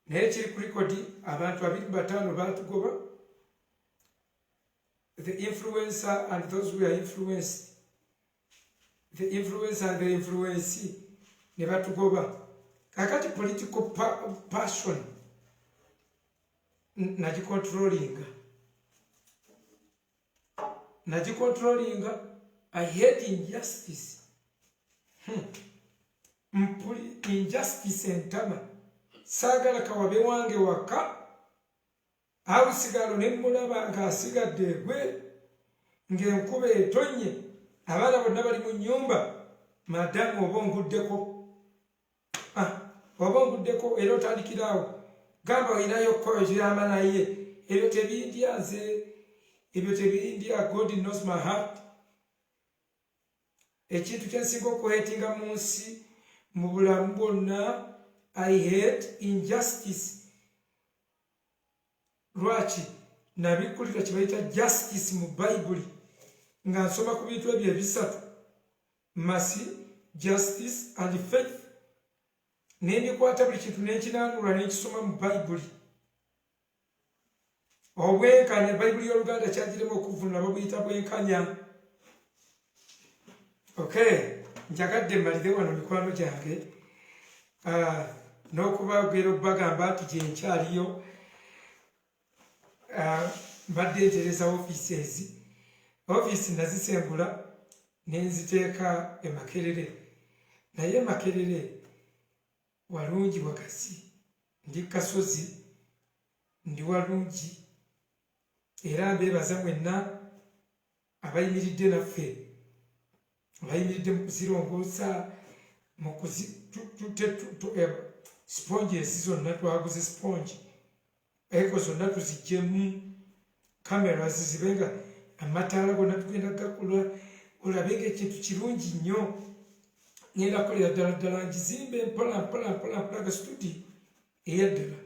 Speaker 1: naye kiri ku likodi abantu 25 batugoba the influencer and those who are influenced the influencer and the influencee ne batugoba kakati political passion nagicontrolinga I hate injustice. Injustice entama saagala kawabe wange waka awo sigalo ne mulaba ng'asigadde egwe ng'enkuba etonye abaana bonna bali mu nnyumba madamu oba onguddeko era otandikiraawo gamba olinayo kkoyo kirama naye ebyo tebindya nze ebyo tebindya God knows my heart. Ekintu kyensinga okuheetinga mu nsi mu bulamu bwonna I hate injustice. Lwaki nabikulira kye bayita justice mu Bayibuli nga nsoma ku bintu ebyo ebisatu mercy, justice and faith. Nembikwata buli kintu nenkinanulwa nenkisoma mu Bayibuli. Obwenkanya Bayibuli y'Oluganda kyagiremu okuvunula babuyita bwenkanya. Okay, njagadde mmalire wano mikwano gyange n'okubagera okubagamba nti gye nkyaliyo mbadde ntereza ofiisi nazisembula nenziteeka e Makerere naye Makerere walungi wakasi ndi Kasozi ndi walungi era mbeebaza mwenna abayimiridde naffe abayimiridde mu kuzirongoosa mu spongi ezi zonna twaguze spongi eko zonna tuziggyemu cameras zibe nga amataala gonna tugenda gakula olabe ng'ekintu kirungi nnyo ngenda kukolera ddala ddala ngizimbe mpola ga studio eyaddala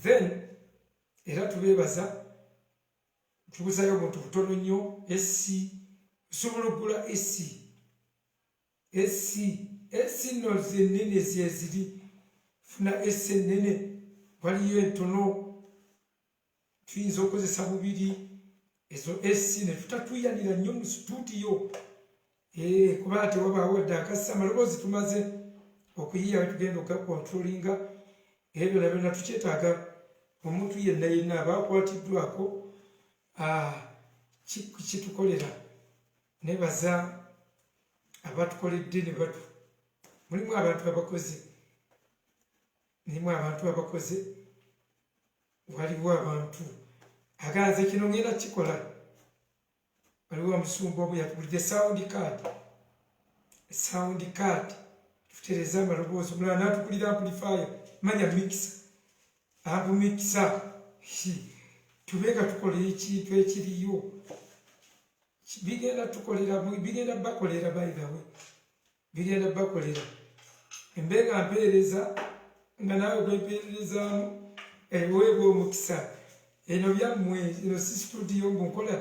Speaker 1: then era tubeebaza tuguzayo omuntu butono nnyo esi osobola okugula esi nno zennene zeziri funa esi ennene waliyo entono tuyinza okukozesa bubiri ezo esi ne tutatuyanira nnyo mu studio kuba tewabaawo wadde akassa amaloboozi tumaze okuyiya we tugenda okugakontrolinga ebyo na byonna tukyetaaga omuntu yenna aba akwatiddwako kitukolera nebaza abatukoledde ne batu mulimu abantu abakoze waliwo abantu aganze kino ngenda kikola waliwo omusumba obu yatugulidde sound card tutereza amaloboozi omulala natugulira amplifier manya mixer tube nga tukola ekintu ekiriyo bigenda bakolera bayigawe bigenda bakolera embenga mpeereza nga naawe gwempeererezaamu eweebwa omukisa eno byammwe eno si studio mbunkola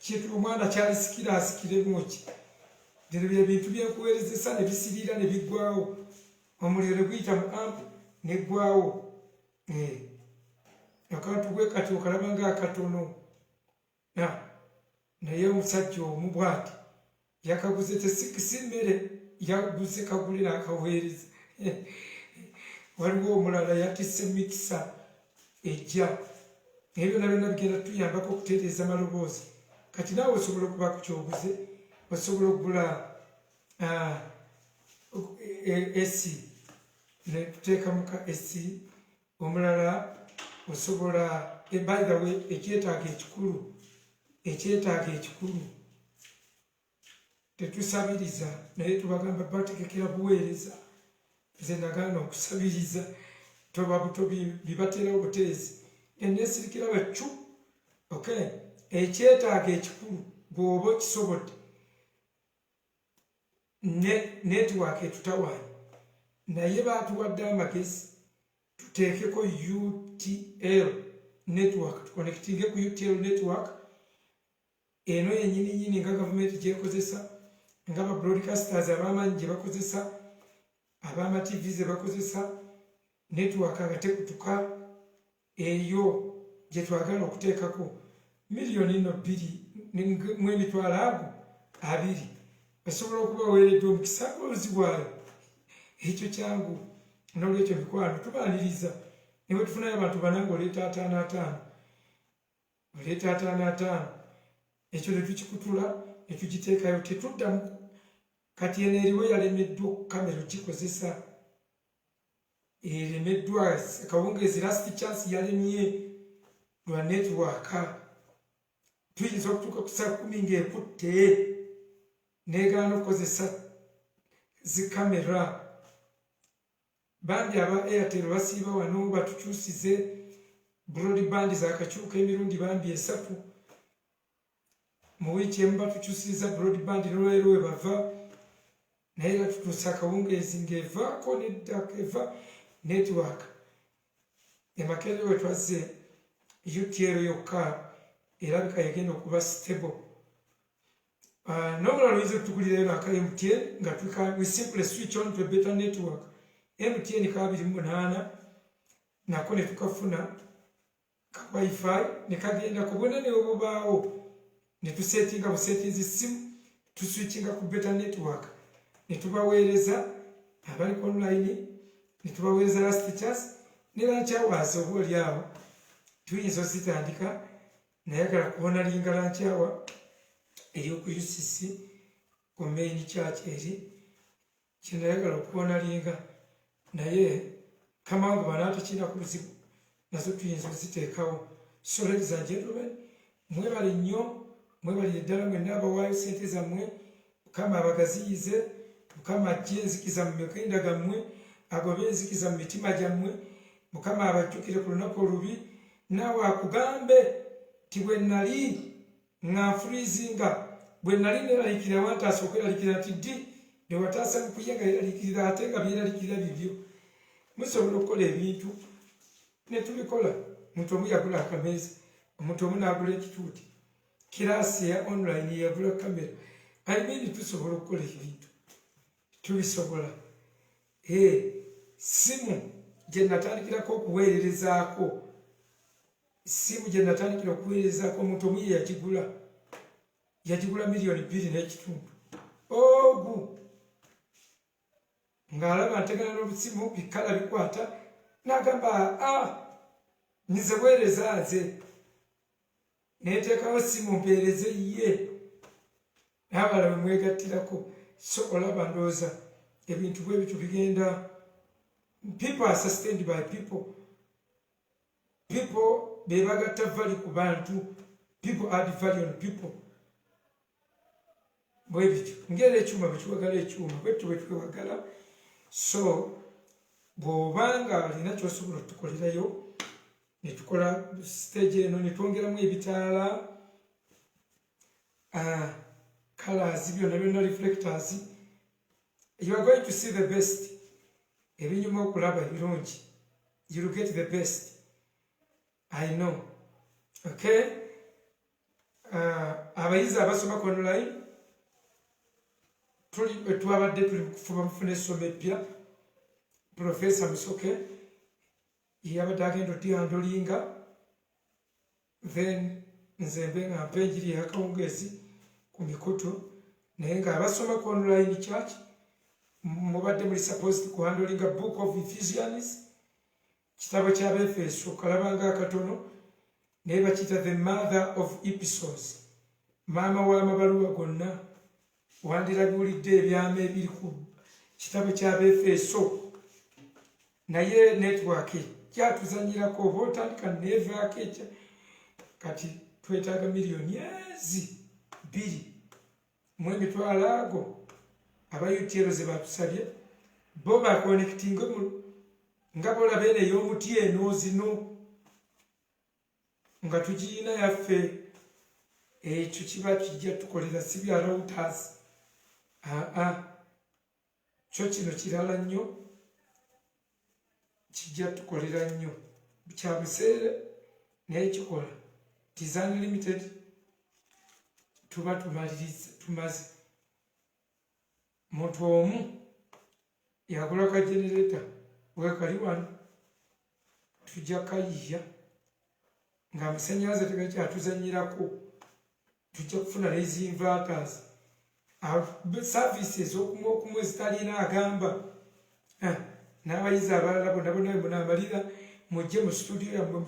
Speaker 1: kintu omwana kyalisikira asikiremu ki bino bye bintu byenkuweerezesa ne bisirira ne biggwawo omuliro ne guyita mu ampu neggwawo akantu gwe kati okalaba ngaakatono naye omusajja omu bwati yakaguze tesikisi mmere yaguze kagule n'akaweereza waliwo omulala yatisse mikisa ejja ebyo nabyonna bigenda tuyambako okutereeza amaloboozi kati naawe osobola okuba ku kyoguze osobola okugula esi netuteekamu ka esi omulala osobola by the way ekyetaaga ekikulu tetusabiriza naye tubagamba bategekera buweereza nze nagaana okusabiriza toba buto bibatera obuteezi enesirikira baccu ekyetaaga ekikulu bw'oba okisobodde netiwaaka etutawaanya naye baatuwadde amagezi tuteekeko UTL network tukonekitinge ku UTL network eno yenyininyini nga gavumenti gyekozesa nga ba broadcasters abamanyi gye bakozesa abama TV ze bakozesa network nga tekutuka eyo gye twagala okuteekako miliyoni nno 2,2 basobola okuba weereddwa omukisa gw'obuzi bwayo ekyo kyangu n'olwekyo mikwano tubaaniriza niwe tufunayo abantu banange oleeta 5 ekyo netukikutula netugiteekayo tetuddamu kati eno eriwo yalemeddwa kamera ogikozesa eremeddwa kawungeezi last chance yalemye lwa networka tuyinza okutuuka ku saa 10 ng'ekutte negaana okukozesa zikamera bandi aba Airtel basiiba wano batukyusize broadband zakakyuka emirundi bambi 3 mu wiiki emu batukyusiriza broadband nolwero we bava naye nga tutuusa akawungeezi ng'evaako neddaka eva network emakerere we twazze UTL yokka erabika yagenda okuba stable n'omulala oyinza okutugulirayo naka MTN nga we simply switch on to a better network MTN 2.8 nako ne tukafuna ka wifi ne kagenda ku bwonna ne obubaawo ne tusetinga busetinzi simu tuswitchinga ku better network ne tubaweereza abali online ne tubaweereza last chance ne lunch hours obuoli awo tuyinza ozitandika nayagala kubona linga lunch hour eri ku UCC ku main church eri kinayagala okubona linga naye kamangu banatukira ku buzibu nazo tuyinza oziteekawo. So ladies and gentlemen, mwebale nnyo, mwebale ddala mwenna abawaayo ssente zammwe, Mukama abagaziyize, Mukama ajje enzikiza mu magenda gammwe, agobe enzikiza mu mitima gyammwe, Mukama abajjukire ku lunaku olubi, naawe akugambe ti bwe nnali ŋŋanfuliizinga, bwe nnali neeralikira wantu asooka eralikira nti ddi ne wataasa mu kuyenga eralikirira ate nga byeralikirira bibyo. Musobola okukola ebintu ne tubikola. Omuntu omu yagula akameeza, omuntu omu n'agula ekituuti, kiraasi ya online yagula kamera. Alimini tusobola okukola ebintu, tubisobola. Simu gye natandikirako okuweererezaako, simu gye natandikira okuweererezaako, omuntu omu ye yagigula miliyoni 2.5. Ogu ng'alaba ntegana n'obusimu bikala bikwata, n'agamba nze bwereza nze, neeteekawo simu mpeereze ye, n'abalala bwe mwegattirako. So olaba ndowooza ebintu bwe bityo bigenda. People are sustained by people. People be bagatta value ku bantu. People add value on people. Bwe bityo ngera ekyuma bwe kiwagala ekyuma, bwe bityo bwe twewagala. So bw'obanga alina ky'osobola otukolerayo, ne tukola stage eno ne twongeramu ebitaala, colors, byonna reflectors, you are going to see the best. Ebinyuma okulaba ebirungi, you will get the best. I know. Okay? Abayizi abasoma ku online, twabadde tuli kufuba mufuna essomo eppya. Professor Musoke yabadde agenda otihandolinga, then nze mbe nga mpa enjiri ey'akawungeezi ku mikutu, naye ng'abasoma ku online church mubadde muli supposed kuhandolinga book of Ephesians, kitabo ky'Abefeso, kalabanga akatono, naye bakiyita the mother of epistles, maama w'amabaluwa gonna. Wandirabulidde ebyama ebiri ku kitabo ky'Abefeso, naye network kyatuzanyirako oba otandika neevaako ekya kati twetaaga miliyoni 2 mu emitwalo ago. Abayutiro ze batusabye bo bakonectinga nga bolaba eno ey'omuti eno zino nga tugiyina yaffe, ekyo kiba kijja tukolera si bya routers. Kyo kino kirala nnyo, kijja tukolera nnyo, kya buseere naye kikola. Design Limited tuba tumaze. Muntu omu yagula ka generator wekali wano, tujja kayiya ng'amasanyalaze tegakyatuzanyirako, tujja kufuna these inverters. Services okumu ezitalina agamba. N'abayizi abalala bonna bonna mujje mu studio yammwe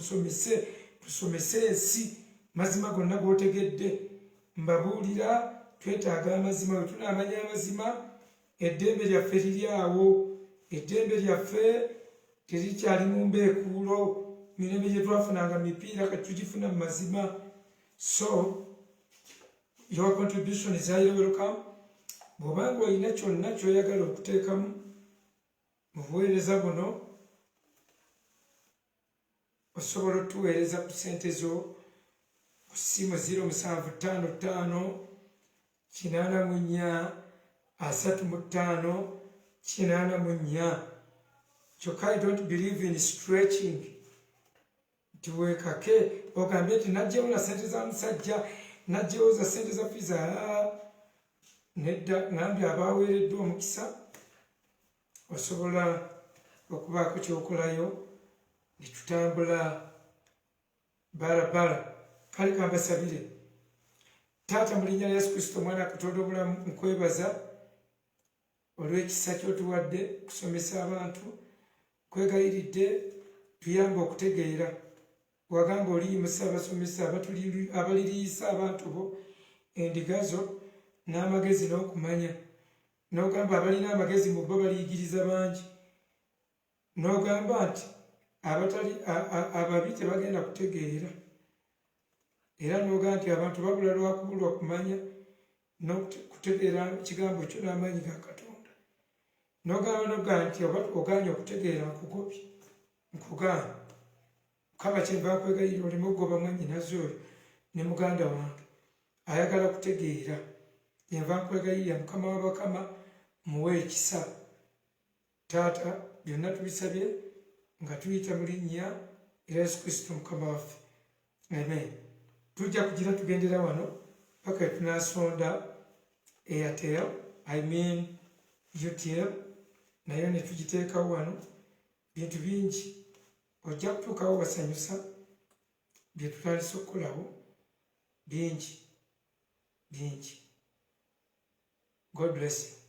Speaker 1: tusomese ensi, mazima gonna g'otegedde. Mbabuulira twetaaga amazima, bwe tunaamanya amazima eddembe lyaffe liri awo. Eddembe lyaffe terikyali mu mbeekuulo, mirembe gye twafunanga mipiira kati tugifuna mu mazima. So your contribution is highly welcome. Bw'obanga olina kyonna ky'oyagala okuteekamu mu buweereza buno, osobola otuweereza ku ssente zo ku ssimu 0755 84 35 84. Kyokka I don't believe in stretching. Tiweekake ogambye nti najjewo na ssente za musajja, najjewo za ssente za fiza. Nedda, ngambye abaaweereddwa omukisa osobola okubaako kyokolayo ne tutambula balabala. Kale kambasabire. Taata mu linnya lya Yesu Kristo Mwana Katonda obulamu, nkwebaza olw'ekisa ky'otuwadde kusomesa abantu. Kwegaliridde tuyambe okutegeera. Wagamba oliyimusa abasomesa abaliriisa abantu bo endiga zo n'amagezi n'okumanya. N'ogamba abalina amagezi mu bo baliyigiriza bangi. N'ogamba nti ababi tebagenda kutegeera era noga nti abantu babula lwakubulwa kumanya nokutegeera ekigambo kyo n'amaanyi ga Katonda noga nti oganye okutegeera nkugobye nkuganye Mukama kyenva nkwegayirira oleme okugoba mwannyinaze oyo ne muganda wange ayagala kutegeera yenva nkwegayirira Mukama w'abakama muwe ekisa taata byonna tubisabye nga tuyita mu linnya erya Yesu Kristo Mukama waffe amen. Tujja kugira tugendera wano paka tunasonda Airtel UTL nayo ne tugiteekawo wano bintu bingi ojja kutuukawo wasanyusa bye tutandise okukolawo bingi. God bless you.